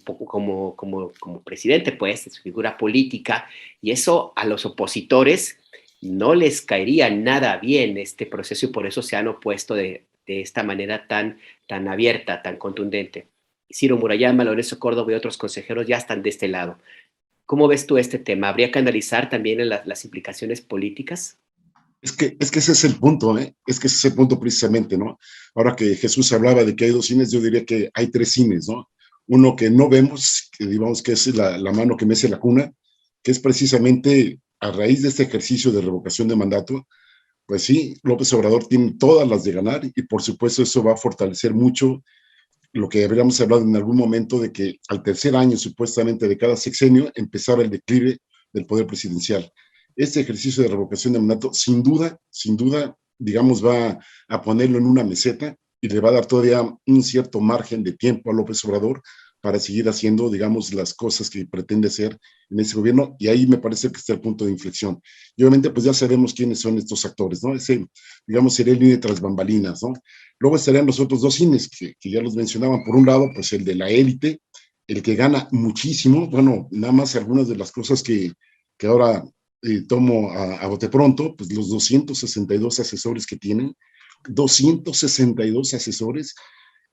como presidente, pues, de su figura política, y eso a los opositores no les caería nada bien este proceso, y por eso se han opuesto de esta manera tan abierta, tan contundente. Ciro Murayama, Lorenzo Córdoba y otros consejeros ya están de este lado. ¿Cómo ves tú este tema? ¿Habría que analizar también las implicaciones políticas? Es que ese es el punto, ¿eh? Es que ese es el punto precisamente, ¿no? Ahora que Jesús hablaba de que hay 2 cines, yo diría que hay 3 cines, ¿no? Uno que no vemos, que digamos que es la mano que mece la cuna, que es precisamente a raíz de este ejercicio de revocación de mandato. Pues sí, López Obrador tiene todas las de ganar, y por supuesto eso va a fortalecer mucho lo que habríamos hablado en algún momento de que al tercer año supuestamente de cada sexenio empezaba el declive del poder presidencial. Este ejercicio de revocación de mandato sin duda, digamos, va a ponerlo en una meseta y le va a dar todavía un cierto margen de tiempo a López Obrador para seguir haciendo, digamos, las cosas que pretende hacer en ese gobierno, y ahí me parece que está el punto de inflexión. Y obviamente, pues ya sabemos quiénes son estos actores, ¿no? Ese, digamos, sería el INE tras bambalinas, ¿no? Luego estarían los otros 2 cines que ya los mencionaban. Por un lado, pues el de la élite, el que gana muchísimo. Bueno, nada más algunas de las cosas que ahora tomo a bote pronto, pues los 262 asesores que tienen, 262 asesores,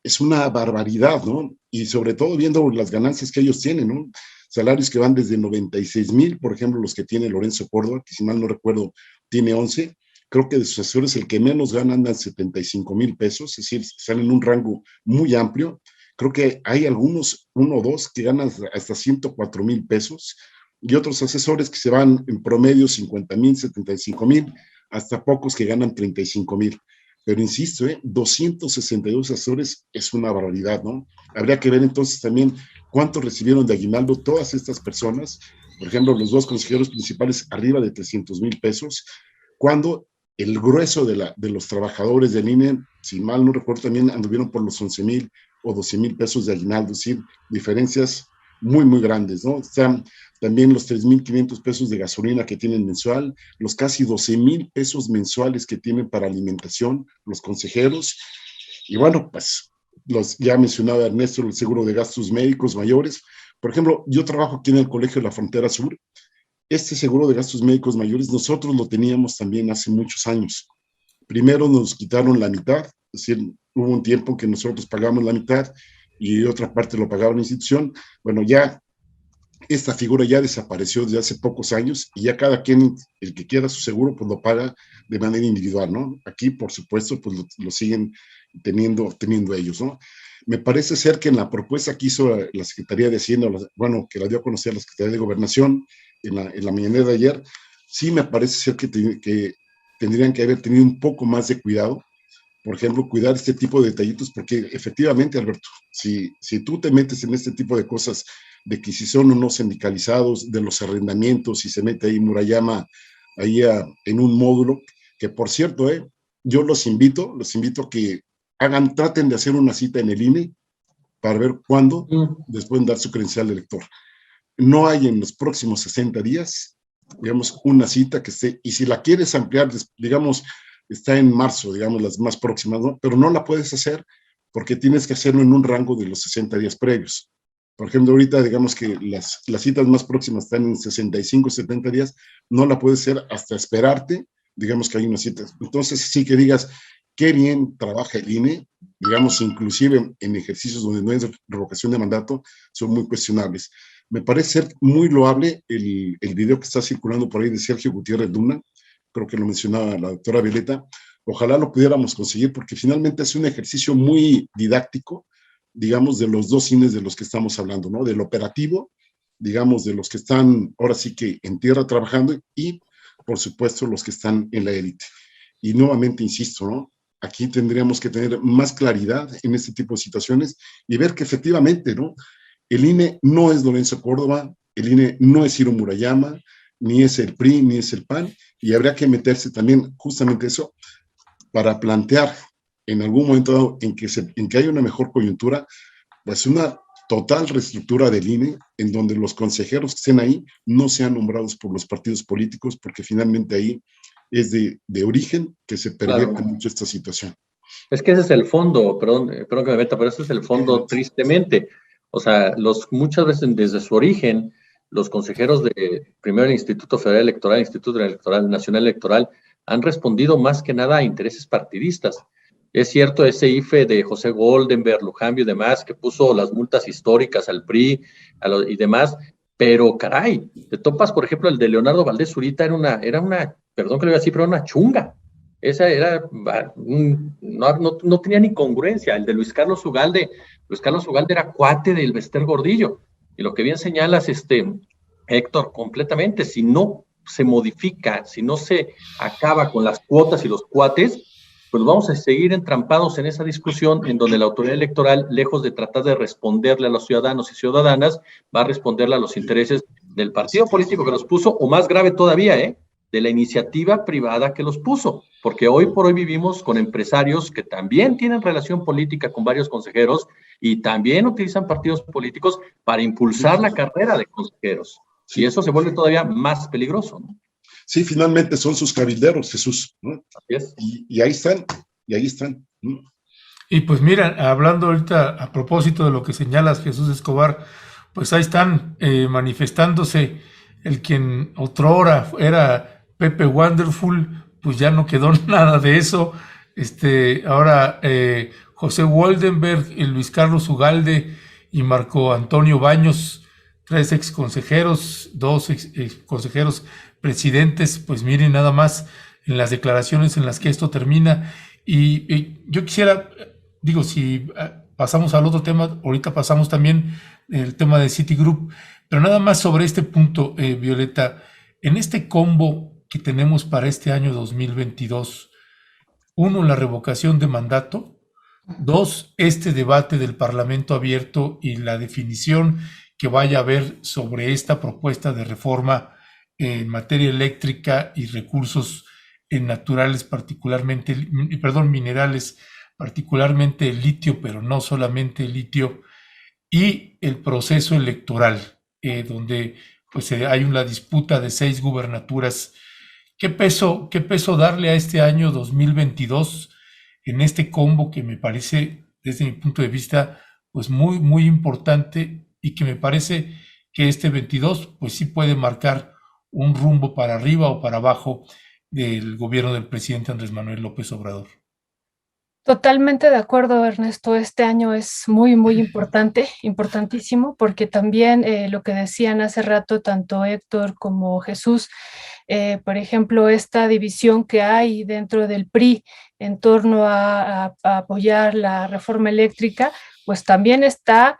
es una barbaridad, ¿no? Y sobre todo viendo las ganancias que ellos tienen, ¿no? Salarios que van desde 96,000, por ejemplo, los que tiene Lorenzo Córdoba, que si mal no recuerdo tiene 11. Creo que de sus asesores el que menos gana anda en 75,000 pesos, es decir, salen en un rango muy amplio. Creo que hay algunos, 1 o 2, que ganan hasta 104,000 pesos, y otros asesores que se van en promedio 50,000, 75,000, hasta pocos que ganan 35,000. Pero insisto, 262 asesores es una barbaridad, ¿no? Habría que ver entonces también cuánto recibieron de aguinaldo todas estas personas. Por ejemplo, los 2 consejeros principales arriba de 300,000 pesos, cuando el grueso de los trabajadores del INE, si mal no recuerdo, también anduvieron por los 11,000 o 12,000 pesos de aguinaldo, es decir, diferencias muy, muy grandes, ¿no? Están también los 3,500 pesos de gasolina que tienen mensual, los casi 12,000 pesos mensuales que tienen para alimentación los consejeros. Y bueno, pues ya mencionaba Ernesto, el seguro de gastos médicos mayores. Por ejemplo, yo trabajo aquí en el Colegio de la Frontera Sur. Este seguro de gastos médicos mayores nosotros lo teníamos también hace muchos años. Primero nos quitaron la mitad, es decir, hubo un tiempo que nosotros pagamos la mitad y otra parte lo pagaba la institución. Bueno, ya esta figura ya desapareció desde hace pocos años y ya cada quien, el que quiera su seguro, pues lo paga de manera individual, ¿no? Aquí, por supuesto, pues lo siguen teniendo ellos, ¿no? Me parece ser que en la propuesta que hizo la Secretaría de Hacienda, bueno, que la dio a conocer la Secretaría de Gobernación en la mañanera de ayer, sí me parece ser que tendrían que haber tenido un poco más de cuidado. Por ejemplo, cuidar este tipo de detallitos, porque efectivamente, Alberto, si tú te metes en este tipo de cosas, de que si son o no sindicalizados, de los arrendamientos, si se mete ahí Murayama ahí en un módulo, que por cierto, yo los invito a que traten de hacer una cita en el INE para ver cuándo les pueden dar su credencial de elector. No hay en los próximos 60 días, digamos, una cita que esté, y si la quieres ampliar, digamos, está en marzo, digamos, las más próximas, ¿no? Pero no la puedes hacer porque tienes que hacerlo en un rango de los 60 días previos. Por ejemplo, ahorita, digamos que las citas más próximas están en 65, 70 días, no la puedes hacer hasta esperarte, digamos que hay una cita. Entonces, sí que digas, qué bien trabaja el INE, digamos, inclusive en ejercicios donde no hay revocación de mandato, son muy cuestionables. Me parece ser muy loable el video que está circulando por ahí de Sergio Gutiérrez Luna, creo que lo mencionaba la doctora Violeta, ojalá lo pudiéramos conseguir porque finalmente es un ejercicio muy didáctico, digamos, de los dos cines de los que estamos hablando, ¿no? Del operativo, digamos, de los que están ahora sí que en tierra trabajando y, por supuesto, los que están en la élite. Y nuevamente, insisto, ¿no? Aquí tendríamos que tener más claridad en este tipo de situaciones y ver que efectivamente, ¿no? El INE no es Lorenzo Córdoba, el INE no es Ciro Murayama, ni es el PRI, ni es el PAN, y habría que meterse también justamente eso para plantear en algún momento dado en que haya una mejor coyuntura, pues una total reestructura del INE, en donde los consejeros que estén ahí no sean nombrados por los partidos políticos, porque finalmente ahí es de origen que se pervierte mucho esta situación. Es que ese es el fondo, perdón que me meta, pero ese es el fondo tristemente. O sea, muchas veces desde su origen, los consejeros primero el Instituto Federal Electoral, el Instituto Nacional Electoral, han respondido más que nada a intereses partidistas. Es cierto, ese IFE de José Goldenberg, Lujambio y demás, que puso las multas históricas al PRI y demás, pero caray, te topas, por ejemplo, el de Leonardo Valdés Zurita era una, perdón que lo diga así, pero era una chunga. Esa era, no tenía ni congruencia. El de Luis Carlos Ugalde era cuate del Bester Gordillo. Y lo que bien señalas, Héctor, completamente, si no se modifica, si no se acaba con las cuotas y los cuates, pues vamos a seguir entrampados en esa discusión en donde la autoridad electoral, lejos de tratar de responderle a los ciudadanos y ciudadanas, va a responderle a los intereses del partido político que los puso, o más grave todavía, de la iniciativa privada que los puso, porque hoy por hoy vivimos con empresarios que también tienen relación política con varios consejeros y también utilizan partidos políticos para impulsar la carrera de consejeros. Sí. Y eso se vuelve todavía más peligroso, ¿no? Sí, finalmente son sus cabilderos, Jesús, ¿no? Así es. Y ahí están. ¿No? Y pues mira, hablando ahorita a propósito de lo que señalas, Jesús Escobar, pues ahí están manifestándose el quien otrora era Pepe Wonderful, pues ya no quedó nada de eso. Ahora José Goldenberg, Luis Carlos Ugalde y Marco Antonio Baños, 3 ex consejeros, 2 ex consejeros presidentes, pues miren nada más en las declaraciones en las que esto termina. Y yo quisiera, digo, si pasamos al otro tema, ahorita pasamos también el tema de Citigroup, pero nada más sobre este punto, Violeta, en este combo que tenemos para este año 2022, 1, la revocación de mandato, 2, este debate del Parlamento abierto y la definición que vaya a haber sobre esta propuesta de reforma en materia eléctrica y recursos naturales, minerales, particularmente el litio, pero no solamente el litio, y el proceso electoral, donde pues hay una disputa de 6 gubernaturas. ¿Qué peso darle a este año 2022 en este combo que me parece, desde mi punto de vista, pues muy, muy importante, y que me parece que este 22 pues sí puede marcar un rumbo para arriba o para abajo del gobierno del presidente Andrés Manuel López Obrador? Totalmente de acuerdo, Ernesto. Este año es muy, muy importante, importantísimo, porque también lo que decían hace rato tanto Héctor como Jesús, por ejemplo, esta división que hay dentro del PRI en torno a apoyar la reforma eléctrica, pues también está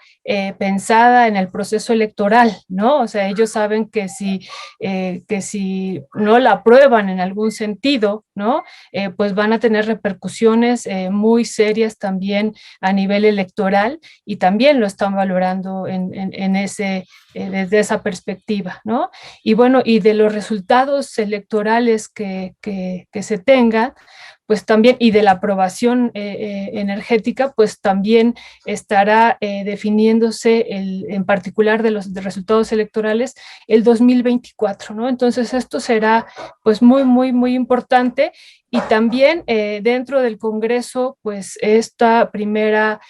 pensada en el proceso electoral, ¿no? O sea, ellos saben que si no la aprueban en algún sentido, ¿no? Pues van a tener repercusiones muy serias también a nivel electoral y también lo están valorando desde esa perspectiva, ¿no? Y bueno, y de los resultados electorales que se tengan, pues también, y de la aprobación energética, pues también estará definiéndose en particular de los resultados electorales el 2024, ¿no? Entonces esto será pues muy, muy, muy importante. Y también dentro del Congreso, pues esta primera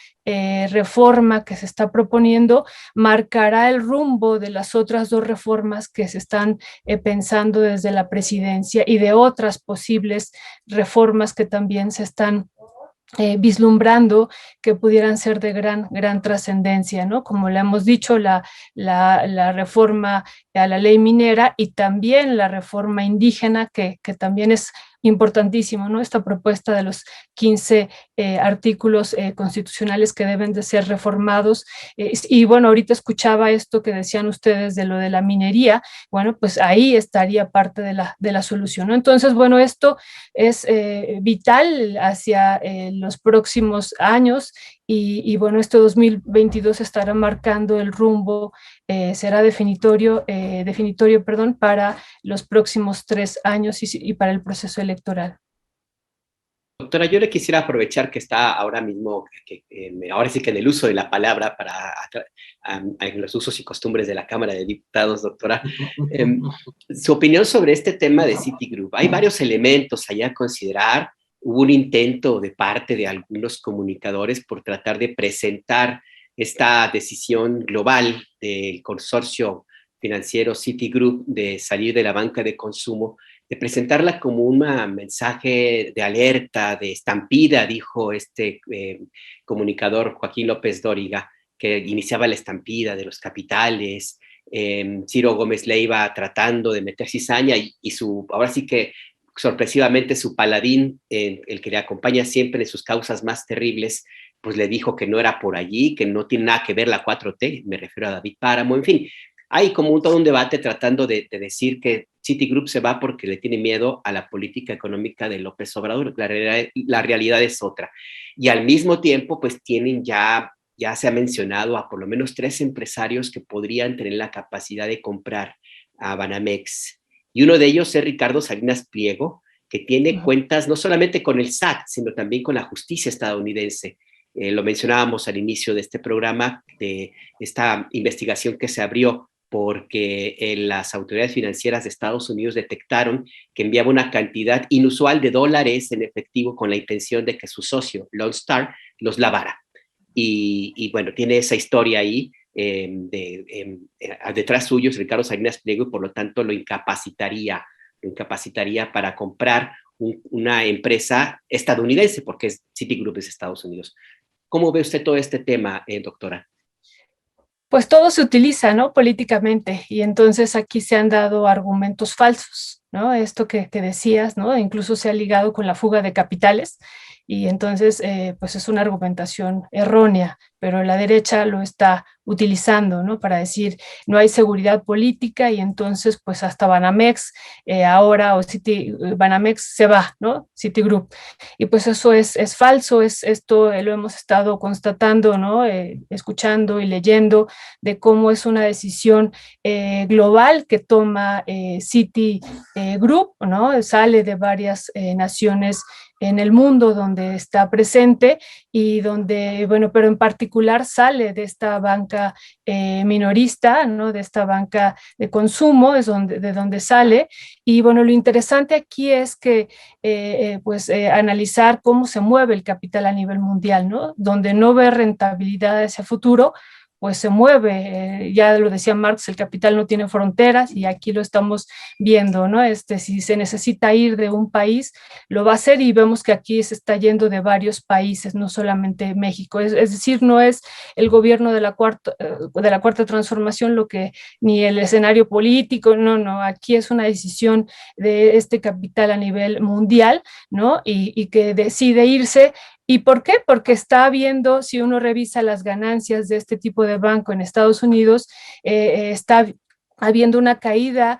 reforma que se está proponiendo marcará el rumbo de las otras dos reformas que se están pensando desde la presidencia y de otras posibles reformas que también se están vislumbrando que pudieran ser de gran trascendencia, ¿no? Como le hemos dicho, la reforma a la ley minera y también la reforma indígena, que también es importantísimo, ¿no? Esta propuesta de los 15 artículos constitucionales que deben de ser reformados. Y bueno, ahorita escuchaba esto que decían ustedes de lo de la minería, bueno, pues ahí estaría parte de la solución, ¿no? Entonces, bueno, esto es vital hacia los próximos años y bueno, este 2022 estará marcando el rumbo, será definitorio, perdón, para los próximos 3 años y para el proceso electoral. Doctora, yo le quisiera aprovechar que está ahora mismo, ahora sí que en el uso de la palabra en los usos y costumbres de la Cámara de Diputados, doctora, su opinión sobre este tema de Citigroup. Hay varios elementos allá a considerar. Hubo un intento de parte de algunos comunicadores por tratar de presentar esta decisión global del consorcio financiero Citigroup de salir de la banca de consumo, de presentarla como un mensaje de alerta, de estampida, dijo este comunicador Joaquín López Dóriga, que iniciaba la estampida de los capitales. Ciro Gómez Leiva tratando de meter cizaña y ahora sí que sorpresivamente su paladín, el que le acompaña siempre en sus causas más terribles, pues le dijo que no era por allí, que no tiene nada que ver la 4T, me refiero a David Páramo, en fin. Hay como todo un debate tratando de decir que Citigroup se va porque le tiene miedo a la política económica de López Obrador. La realidad es otra. Y al mismo tiempo, pues tienen ya se ha mencionado a por lo menos 3 empresarios que podrían tener la capacidad de comprar a Banamex. Y uno de ellos es Ricardo Salinas Pliego, que tiene cuentas no solamente con el SAT, sino también con la justicia estadounidense. Lo mencionábamos al inicio de este programa, de esta investigación que se abrió porque las autoridades financieras de Estados Unidos detectaron que enviaba una cantidad inusual de dólares en efectivo con la intención de que su socio, Lone Star, los lavara. Y bueno, tiene esa historia ahí detrás suyo es Ricardo Salinas Pliego y por lo tanto lo incapacitaría para comprar una empresa estadounidense, porque Citigroup es Estados Unidos. ¿Cómo ve usted todo este tema, doctora? Pues todo se utiliza, ¿no? Políticamente, y entonces aquí se han dado argumentos falsos, ¿no? Esto que decías, ¿no? Incluso se ha ligado con la fuga de capitales, y entonces, pues es una argumentación errónea, pero la derecha lo está utilizando, ¿no? Para decir, no hay seguridad política, y entonces, pues hasta Banamex, ahora, Banamex se va, ¿no? Citigroup. Y pues eso es falso, esto lo hemos estado constatando, ¿no? Escuchando y leyendo de cómo es una decisión global que toma Citigroup, ¿no? Sale de varias naciones en el mundo donde está presente y donde, bueno, pero en particular sale de esta banca minorista, ¿no? De esta banca de consumo, de donde sale. Y bueno, lo interesante aquí es que analizar cómo se mueve el capital a nivel mundial, ¿no? Donde no ve rentabilidad hacia futuro, pues se mueve. Ya lo decía Marx, el capital no tiene fronteras y aquí lo estamos viendo, ¿no? Si se necesita ir de un país, lo va a hacer y vemos que aquí se está yendo de varios países, no solamente México. Es decir, no es el gobierno de la cuarta transformación ni el escenario político, no, aquí es una decisión de este capital a nivel mundial, ¿no? Y que decide irse. ¿Y por qué? Porque está viendo, si uno revisa las ganancias de este tipo de banco en Estados Unidos, está habiendo una caída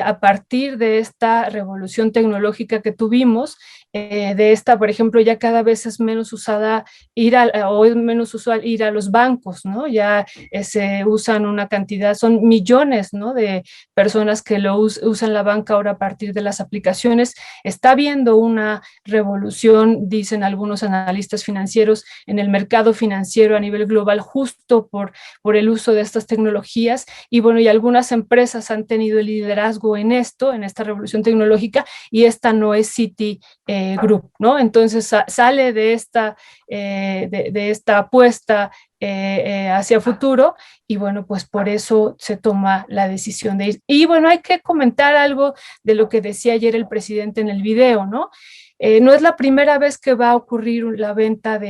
a partir de esta revolución tecnológica que tuvimos, de esta, por ejemplo, ya cada vez es menos usada o es menos usual ir a los bancos, ¿no? Ya se usan una cantidad, son millones, ¿no? De personas que usan la banca ahora a partir de las aplicaciones. Está habiendo una revolución, dicen algunos analistas financieros, en el mercado financiero a nivel global justo por el uso de estas tecnologías y bueno, y algunas empresas han tenido el liderazgo en esta revolución tecnológica y esta no es Citigroup, ¿no? Entonces sale de esta apuesta hacia futuro y bueno, pues por eso se toma la decisión de ir. Y bueno, hay que comentar algo de lo que decía ayer el presidente en el video, ¿no? No es la primera vez que va a ocurrir la venta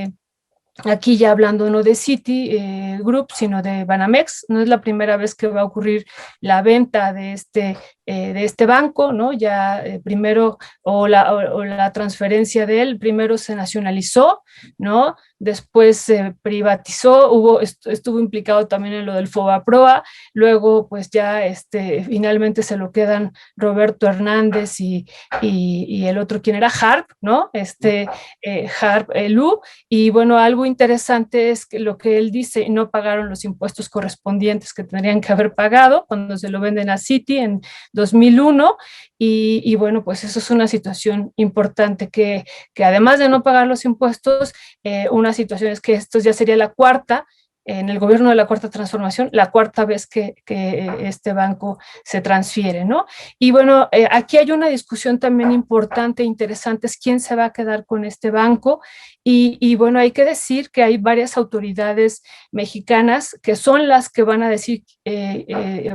aquí ya hablando no de Citigroup, sino de Banamex, no es la primera vez que va a ocurrir la venta de este banco, ¿no? Ya primero, o la transferencia de él, primero se nacionalizó, ¿no? Después se privatizó, estuvo implicado también en lo del FOBAPROA, luego pues ya finalmente se lo quedan Roberto Hernández y el otro, ¿quién era? Harp, ¿no? Harp Elú, y bueno, algo interesante es que lo que él dice, no pagaron los impuestos correspondientes que tendrían que haber pagado cuando se lo venden a Citi en 2001, y bueno, pues eso es una situación importante que además de no pagar los impuestos, una situación es que esto ya sería la cuarta, en el gobierno de la cuarta transformación, la cuarta vez que este banco se transfiere, ¿no? Y bueno, aquí hay una discusión también importante e interesante, es quién se va a quedar con este banco, y bueno, hay que decir que hay varias autoridades mexicanas que son las que van a decir,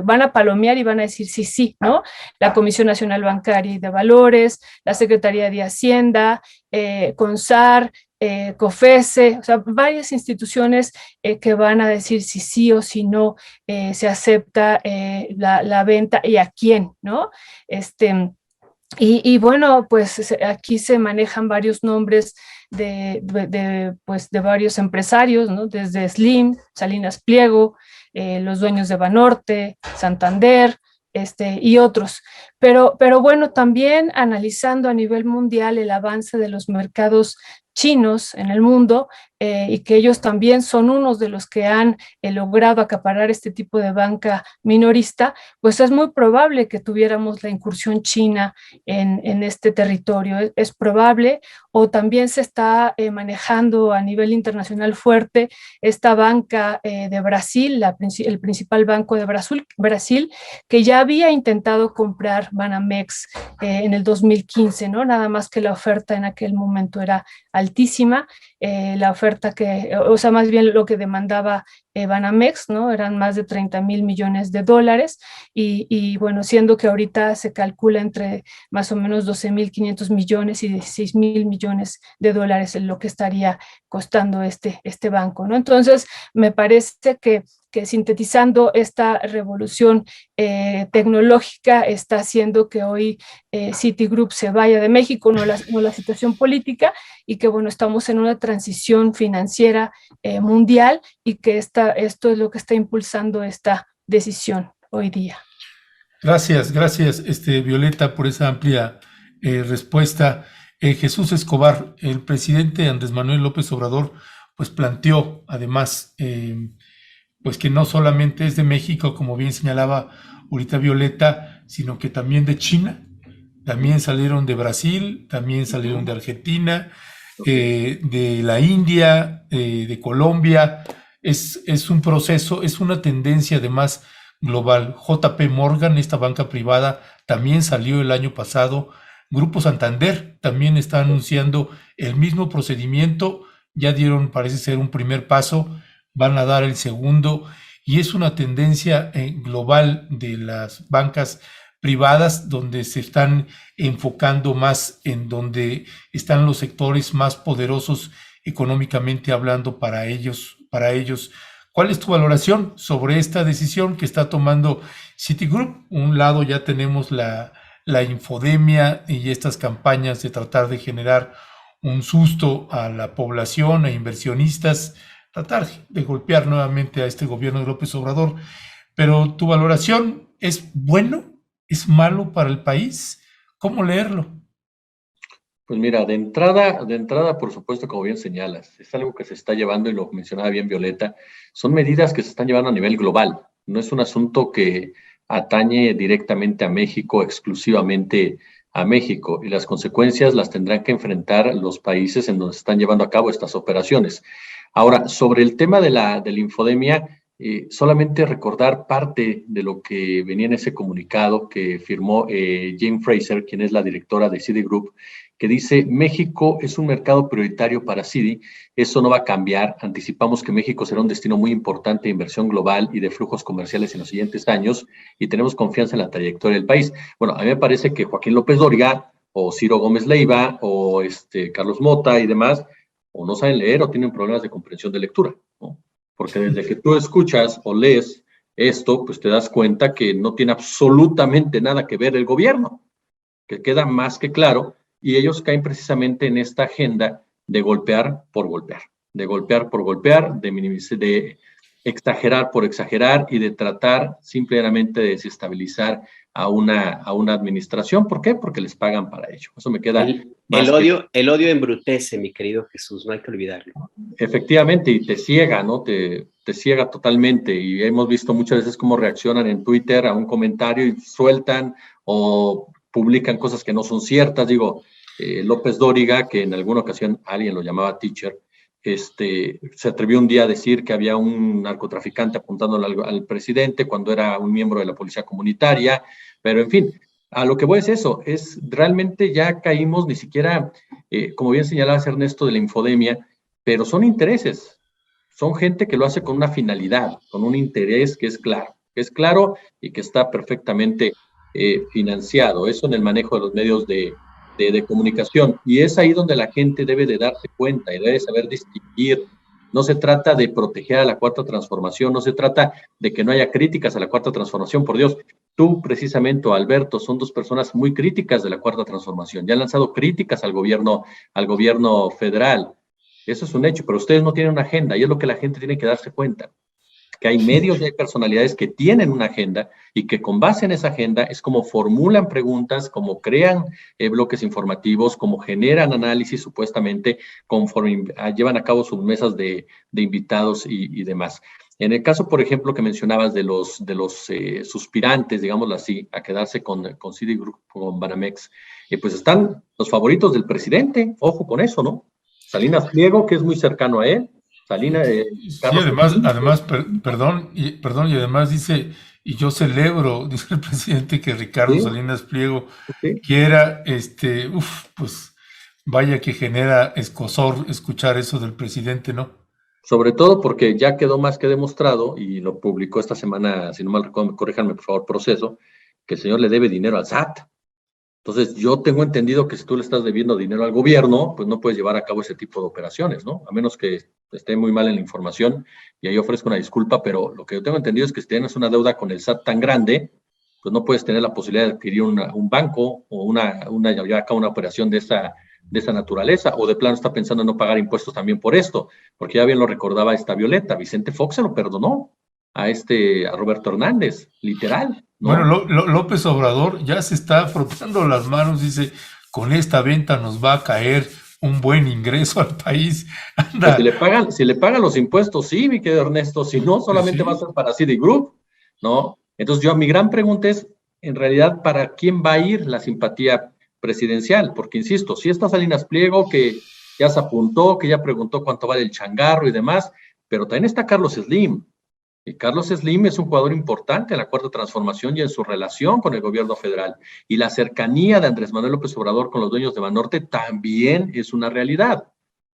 van a palomear y van a decir sí, ¿no? La Comisión Nacional Bancaria y de Valores, la Secretaría de Hacienda, CONSAR, COFESE, o sea, varias instituciones que van a decir si sí o si no se acepta la venta y a quién, ¿no? Y bueno, pues aquí se manejan varios nombres de varios empresarios, ¿no? Desde Slim, Salinas Pliego, los dueños de Banorte, Santander, y otros. Pero bueno, también analizando a nivel mundial el avance de los mercados chinos en el mundo, y que ellos también son unos de los que han logrado acaparar este tipo de banca minorista, pues es muy probable que tuviéramos la incursión china en este territorio. Es probable, o también se está manejando a nivel internacional fuerte esta banca de Brasil, el principal banco de Brasil, que ya había intentado comprar Banamex en el 2015, ¿no? Nada más que la oferta en aquel momento era altísima, la oferta o sea, más bien lo que demandaba Banamex, ¿no? Eran más de 30,000 millones de dólares, y bueno, siendo que ahorita se calcula entre más o menos 12,500 millones y 16,000 millones de dólares en lo que estaría costando este banco, ¿no? Entonces, me parece que sintetizando esta revolución tecnológica está haciendo que hoy Citigroup se vaya de México, no la situación política, y que bueno, estamos en una transición financiera mundial, y que esto es lo que está impulsando esta decisión hoy día. Gracias, Violeta, por esa amplia respuesta. Jesús Escobar, el presidente Andrés Manuel López Obrador, pues planteó además pues que no solamente es de México, como bien señalaba ahorita Violeta, sino que también de China, también salieron de Brasil, también salieron de Argentina, de la India, de Colombia. Es un proceso, es una tendencia además global. JP Morgan, esta banca privada, también salió el año pasado. Grupo Santander también está anunciando el mismo procedimiento, ya dieron, parece ser, un primer paso. van a dar el segundo, y es una tendencia global de las bancas privadas donde se están enfocando más en donde están los sectores más poderosos económicamente hablando para ellos. ¿Cuál es tu valoración sobre esta decisión que está tomando Citigroup? Un lado ya tenemos la infodemia y estas campañas de tratar de generar un susto a la población, a inversionistas, tratar de golpear nuevamente a este gobierno de López Obrador. Pero tu valoración, ¿es bueno? ¿Es malo para el país? ¿Cómo leerlo? Pues mira, de entrada, por supuesto, como bien señalas, es algo que se está llevando, y lo mencionaba bien Violeta, son medidas que se están llevando a nivel global. No es un asunto que atañe directamente a México, exclusivamente a México, y las consecuencias las tendrán que enfrentar los países en donde se están llevando a cabo estas operaciones. Ahora, sobre el tema de la infodemia, solamente recordar parte de lo que venía en ese comunicado que firmó Jane Fraser, quien es la directora de Citigroup, que dice: México es un mercado prioritario para Citi, eso no va a cambiar, anticipamos que México será un destino muy importante de inversión global y de flujos comerciales en los siguientes años, y tenemos confianza en la trayectoria del país. Bueno, a mí me parece que Joaquín López Dóriga, o Ciro Gómez Leiva, o Carlos Mota y demás, o no saben leer o tienen problemas de comprensión de lectura, ¿no? Porque desde que tú escuchas o lees esto, pues te das cuenta que no tiene absolutamente nada que ver el gobierno, que queda más que claro, y ellos caen precisamente en esta agenda de golpear por golpear, de minimizar, de exagerar por exagerar, y de tratar simplemente de desestabilizar a una administración. ¿Por qué? Porque les pagan para ello. Eso me queda el odio embrutece, mi querido Jesús, no hay que olvidarlo. Efectivamente, y te ciega, ¿no? Te ciega totalmente, y hemos visto muchas veces cómo reaccionan en Twitter a un comentario y sueltan o publican cosas que no son ciertas. Digo, López Dóriga, que en alguna ocasión alguien lo llamaba teacher, se atrevió un día a decir que había un narcotraficante apuntándole al presidente cuando era un miembro de la policía comunitaria, pero en fin, a lo que voy es eso, es realmente ya caímos, ni siquiera, como bien señalabas, Ernesto, de la infodemia, pero son intereses, son gente que lo hace con una finalidad, con un interés que es claro y que está perfectamente financiado, eso en el manejo de los medios de comunicación, y es ahí donde la gente debe de darse cuenta y debe saber distinguir. No se trata de proteger a la Cuarta Transformación, no se trata de que no haya críticas a la Cuarta Transformación, por Dios. Tú, precisamente, Alberto, son dos personas muy críticas de la Cuarta Transformación, ya han lanzado críticas al gobierno federal. Eso es un hecho, pero ustedes no tienen una agenda, y es lo que la gente tiene que darse cuenta, que hay medios y hay personalidades que tienen una agenda, y que con base en esa agenda es como formulan preguntas, como crean bloques informativos, como generan análisis supuestamente, conforme llevan a cabo sus mesas de invitados y demás. En el caso, por ejemplo, que mencionabas de los suspirantes, digámoslo así, a quedarse con Citigroup, con Banamex, pues están los favoritos del presidente, ojo con eso, ¿no? Salinas Pliego, que es muy cercano a él. Salinas, sí, además, perdón, y además dice, y yo celebro, dice el presidente, que Ricardo Salinas Pliego quiera, pues vaya que genera escozor escuchar eso del presidente, ¿no? Sobre todo porque ya quedó más que demostrado, y lo publicó esta semana, si no mal recuerdo, corríjanme por favor, Proceso, que el señor le debe dinero al SAT. Entonces, yo tengo entendido que si tú le estás debiendo dinero al gobierno, pues no puedes llevar a cabo ese tipo de operaciones, ¿no? A menos que esté muy mal en la información, y ahí ofrezco una disculpa, pero lo que yo tengo entendido es que si tienes una deuda con el SAT tan grande, pues no puedes tener la posibilidad de adquirir un banco o llevar a cabo una operación de esa naturaleza, o de plano está pensando en no pagar impuestos también por esto, porque ya bien lo recordaba esta Violeta, Vicente Fox se lo perdonó a Roberto Hernández, literal, ¿no? Bueno, López Obrador ya se está frotando las manos, dice, con esta venta nos va a caer un buen ingreso al país. Pues si le pagan los impuestos, sí, mi querido Ernesto, si no, solamente va a ser para Citigroup, ¿no? Entonces mi gran pregunta es, en realidad, ¿para quién va a ir la simpatía presidencial? Porque, insisto, si está Salinas Pliego, que ya se apuntó, que ya preguntó cuánto vale el changarro y demás, pero también está Carlos Slim. Y Carlos Slim es un jugador importante en la Cuarta Transformación y en su relación con el gobierno federal. Y la cercanía de Andrés Manuel López Obrador con los dueños de Banorte también es una realidad.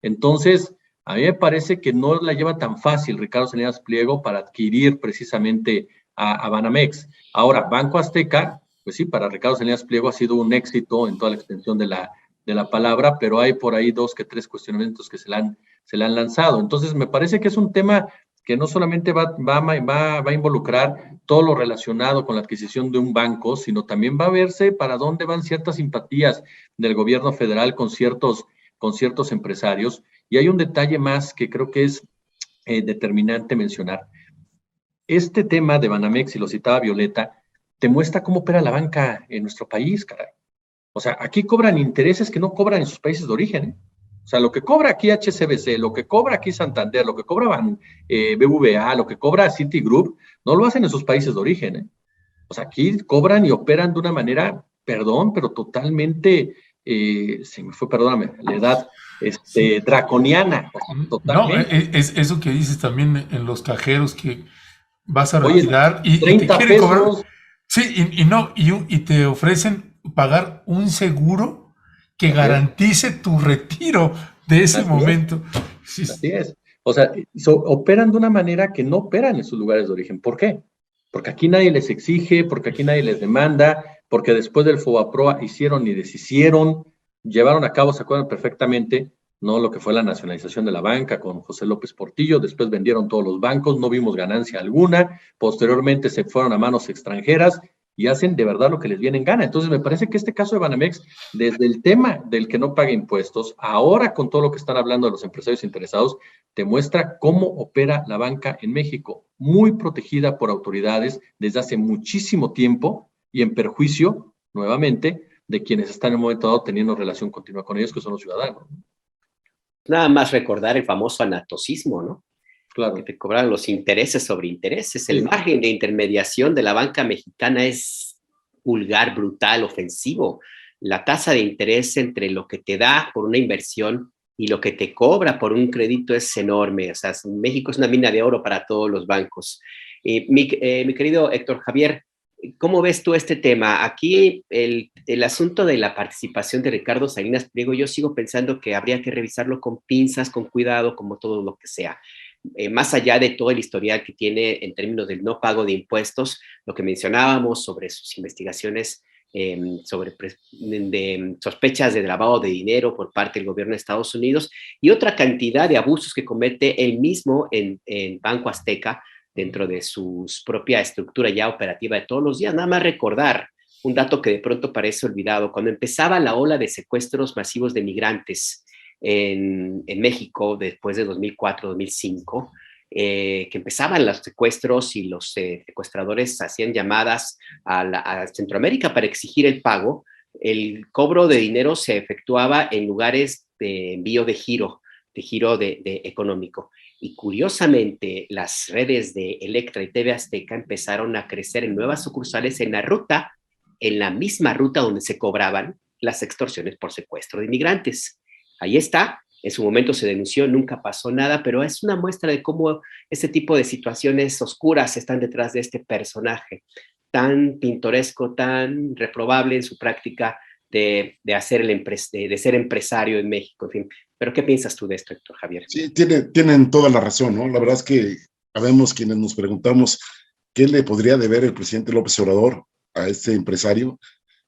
Entonces, A mí me parece que no la lleva tan fácil Ricardo Salinas Pliego para adquirir precisamente a Banamex. Ahora, Banco Azteca, pues sí, para Ricardo Salinas Pliego ha sido un éxito en toda la extensión de la palabra, pero hay por ahí 2 que 3 cuestionamientos que se le han lanzado. Entonces, me parece que es un tema que no solamente va a involucrar todo lo relacionado con la adquisición de un banco, sino también va a verse para dónde van ciertas simpatías del gobierno federal con ciertos empresarios. Y hay un detalle más que creo que es determinante mencionar. Este tema de Banamex, y lo citaba Violeta, te muestra cómo opera la banca en nuestro país, caray. O sea, aquí cobran intereses que no cobran en sus países de origen, ¿eh? O sea, lo que cobra aquí HSBC, lo que cobra aquí Santander, lo que cobra BBVA, lo que cobra Citigroup, no lo hacen en sus países de origen, ¿eh? O sea, aquí cobran y operan de una manera, perdón, pero totalmente, se me fue, perdóname, la edad, draconiana. O sea, totalmente. No, es eso que dices también en los cajeros que vas a Oye, retirar y te 30 quieren cobrar. pesos. Sí, y te ofrecen pagar un seguro que Así es. garantice tu retiro de ese Así es. momento. Sí, Así es. O sea, operan de una manera que no operan en sus lugares de origen. ¿Por qué? Porque aquí nadie les exige, porque aquí nadie les demanda, porque después del FOBAPROA hicieron y deshicieron, llevaron a cabo, se acuerdan perfectamente, no lo que fue la nacionalización de la banca con José López Portillo, después vendieron todos los bancos, no vimos ganancia alguna, posteriormente se fueron a manos extranjeras y hacen de verdad lo que les viene en gana. Entonces me parece que este caso de Banamex, desde el tema del que no paga impuestos, ahora con todo lo que están hablando de los empresarios interesados, te muestra cómo opera la banca en México, muy protegida por autoridades desde hace muchísimo tiempo y en perjuicio, nuevamente, de quienes están en un momento dado teniendo relación continua con ellos, que son los ciudadanos. Nada más recordar el famoso anatocismo, ¿no? Claro. Que te cobran los intereses sobre intereses. Sí. El margen de intermediación de la banca mexicana es vulgar, brutal, ofensivo. La tasa de interés entre lo que te da por una inversión y lo que te cobra por un crédito es enorme. O sea, México es una mina de oro para todos los bancos. Mi querido Héctor Javier, ¿cómo ves tú este tema? Aquí el asunto de la participación de Ricardo Salinas Pliego, yo sigo pensando que habría que revisarlo con pinzas, con cuidado, como todo lo que sea. Más allá de todo el historial que tiene en términos del no pago de impuestos, lo que mencionábamos sobre sus investigaciones sobre sospechas de lavado de dinero por parte del gobierno de Estados Unidos y otra cantidad de abusos que comete él mismo en Banco Azteca dentro de su propia estructura ya operativa de todos los días. Nada más recordar un dato que de pronto parece olvidado. Cuando empezaba la ola de secuestros masivos de migrantes en México después de 2004-2005, que empezaban los secuestros y los secuestradores hacían llamadas a Centroamérica para exigir el pago, el cobro de dinero se efectuaba en lugares de envío de giro económico. Y curiosamente, las redes de Electra y TV Azteca empezaron a crecer en nuevas sucursales en la misma ruta donde se cobraban las extorsiones por secuestro de inmigrantes. Ahí está. En su momento se denunció, nunca pasó nada, pero es una muestra de cómo este tipo de situaciones oscuras están detrás de este personaje tan pintoresco, tan reprobable en su práctica de ser empresario en México, en fin. ¿Pero qué piensas tú de esto, Héctor Javier? Sí, tienen toda la razón, ¿no? La verdad es que sabemos quienes nos preguntamos qué le podría deber el presidente López Obrador a este empresario,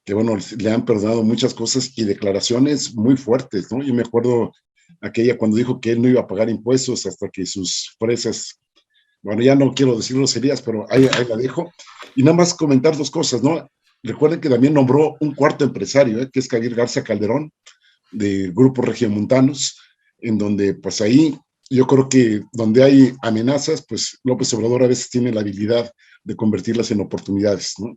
que bueno, le han perdonado muchas cosas y declaraciones muy fuertes, ¿no? Yo me acuerdo aquella cuando dijo que él no iba a pagar impuestos hasta que sus fresas, bueno, ya no quiero decir groserías, pero ahí la dejo. Y nada más comentar 2 cosas, ¿no? Recuerden que también nombró un cuarto empresario, que es Javier Garza Calderón, de Grupo Regiomontanos, en donde pues ahí yo creo que donde hay amenazas, pues López Obrador a veces tiene la habilidad de convertirlas en oportunidades, ¿no?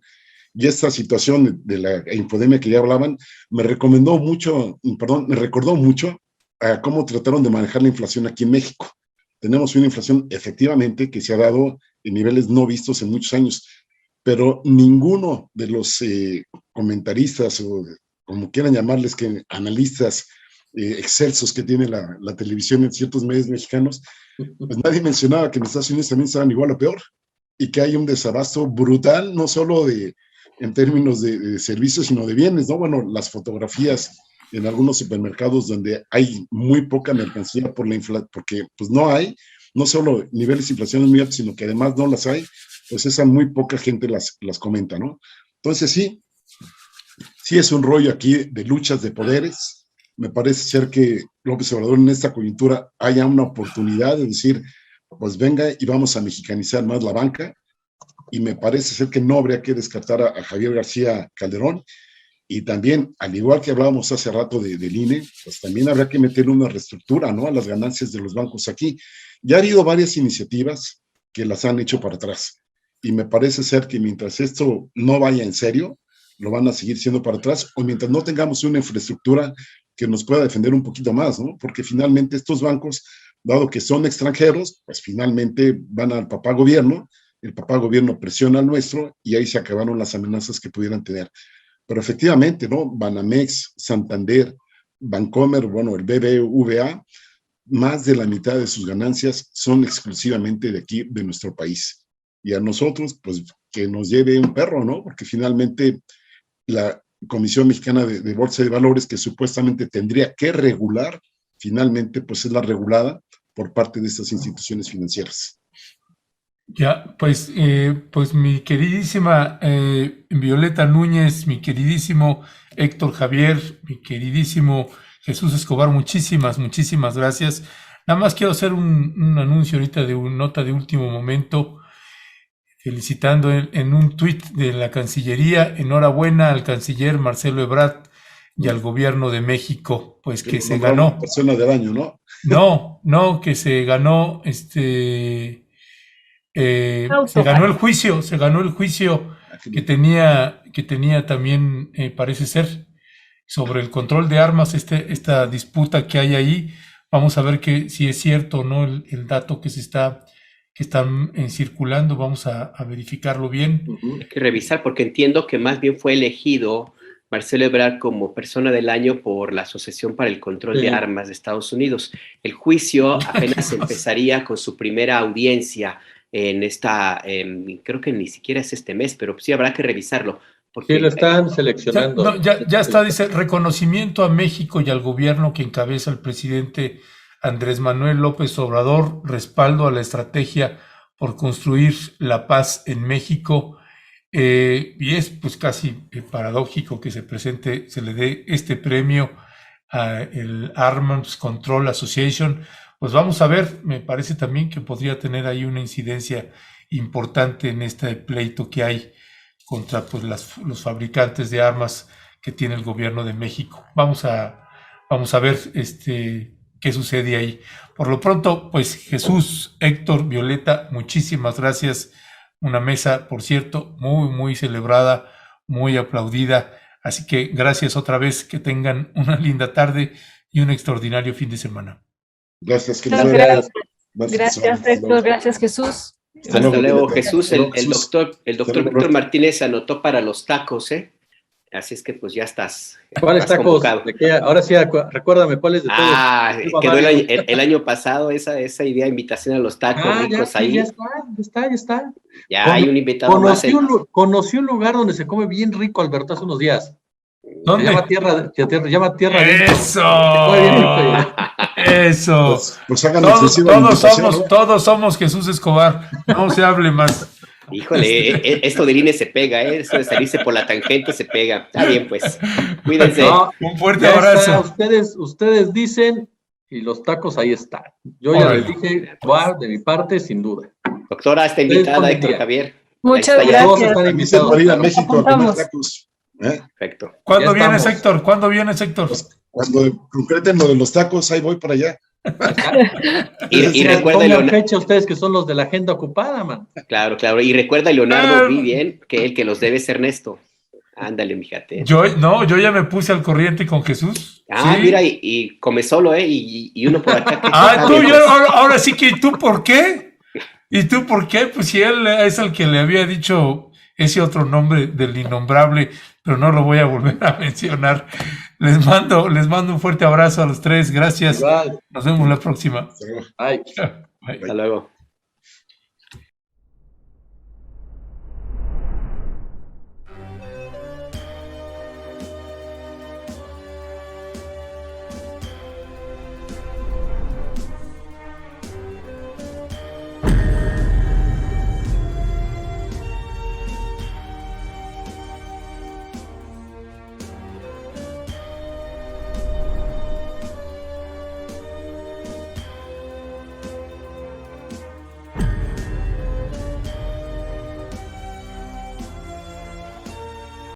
Y esta situación de la infodemia que ya hablaban, me recordó mucho a cómo trataron de manejar la inflación aquí en México. Tenemos una inflación efectivamente que se ha dado en niveles no vistos en muchos años, pero ninguno de los comentaristas o como quieran llamarles, que analistas excelsos que tiene la televisión en ciertos medios mexicanos, pues nadie mencionaba que en Estados Unidos también estaban igual o peor y que hay un desabasto brutal, no solo en términos de servicios, sino de bienes, ¿no? Bueno, las fotografías en algunos supermercados donde hay muy poca mercancía por la inflación, porque pues no hay, no solo niveles de inflación muy altos, sino que además no las hay, pues esa muy poca gente las comenta, ¿no? Entonces sí es un rollo aquí de luchas de poderes. Me parece ser que López Obrador en esta coyuntura haya una oportunidad de decir, pues venga y vamos a mexicanizar más la banca, y me parece ser que no habría que descartar a Javier García Calderón, y también, al igual que hablábamos hace rato del INE, pues también habrá que meter una reestructura, ¿no?, a las ganancias de los bancos aquí. Ya ha habido varias iniciativas que las han hecho para atrás, y me parece ser que mientras esto no vaya en serio, lo van a seguir siendo para atrás, o mientras no tengamos una infraestructura que nos pueda defender un poquito más, ¿no? Porque finalmente estos bancos, dado que son extranjeros, pues finalmente van al papá gobierno, el papá gobierno presiona al nuestro, y ahí se acabaron las amenazas que pudieran tener. Pero efectivamente, ¿no? Banamex, Santander, Bancomer, bueno, el BBVA, más de la mitad de sus ganancias son exclusivamente de aquí, de nuestro país. Y a nosotros, pues, que nos lleve un perro, ¿no? Porque finalmente la Comisión Mexicana de Bolsa de Valores, que supuestamente tendría que regular, finalmente, pues es la regulada por parte de estas instituciones financieras. Ya, pues mi queridísima Violeta Núñez, mi queridísimo Héctor Javier, mi queridísimo Jesús Escobar, muchísimas gracias. Nada más quiero hacer un anuncio ahorita de una nota de último momento, felicitando en un tuit de la Cancillería, enhorabuena al canciller Marcelo Ebrard y al gobierno de México, pues que se ganó. Persona del año, ¿no? No, que se ganó se ganó el juicio que tenía también, parece ser, sobre el control de armas, esta disputa que hay ahí. Vamos a ver si es cierto o no el dato que están circulando. Vamos a verificarlo bien. Hay que revisar, porque entiendo que más bien fue elegido Marcelo Ebrard como persona del año por la Asociación para el Control de Armas de Estados Unidos. El juicio apenas empezaría con su primera audiencia en creo que ni siquiera es este mes, pero sí habrá que revisarlo. Porque lo están seleccionando. Ya está, dice, reconocimiento a México y al gobierno que encabeza el presidente Andrés Manuel López Obrador, respaldo a la estrategia por construir la paz en México. Y es pues casi paradójico que se le dé este premio a el Arms Control Association. Pues vamos a ver, me parece también que podría tener ahí una incidencia importante en este pleito que hay contra pues los fabricantes de armas que tiene el gobierno de México. Vamos a ver qué sucede ahí. Por lo pronto, pues Jesús, Héctor, Violeta, muchísimas gracias. Una mesa, por cierto, muy celebrada, muy aplaudida. Así que gracias otra vez, que tengan una linda tarde y un extraordinario fin de semana. Gracias, Gracias, Héctor. Gracias, Jesús. Hasta luego, Jesús. El doctor Víctor Martínez anotó para los tacos, ¿eh? Así es que pues ya estás. ¿Cuáles tacos? Ahora sí, recuérdame cuáles de todos. Quedó el año pasado esa idea, invitación a los tacos ricos ya, ahí. Ya está. Ya hay un invitado más. Conocí un lugar donde se come bien rico, Alberto, hace unos días. ¿Dónde? Se llama Tierra. eso. Pues hagan todos somos Jesús Escobar. No se hable más. Híjole, esto del INE se pega, eso de salirse por la tangente se pega. Está bien, pues. Cuídense. Un fuerte abrazo. Ustedes dicen, y los tacos ahí están. Yo ya les dije, de mi parte, sin duda. Doctora, está invitada, Héctor Javier. Muchas Todos gracias. están invitados. Para ir a México a comer tacos. Perfecto. ¿Cuándo vienes, Héctor? Pues, cuando concreten lo de los tacos, ahí voy para allá. Y recuerda, Leonardo, fecha ustedes que son los de la agenda ocupada, man. Claro. Y recuerda, Leonardo, muy bien, que el que los debe es Ernesto. Ándale, mijate. Yo ya me puse al corriente con Jesús. ¿Sí? Mira, y come solo, y uno por acá. Ahora sí que, ¿tú por qué? ¿Y tú por qué? Pues si él es el que le había dicho ese otro nombre del innombrable, pero no lo voy a volver a mencionar. Les mando un fuerte abrazo a los tres. Gracias. Igual. Nos vemos la próxima. Bye. Hasta luego.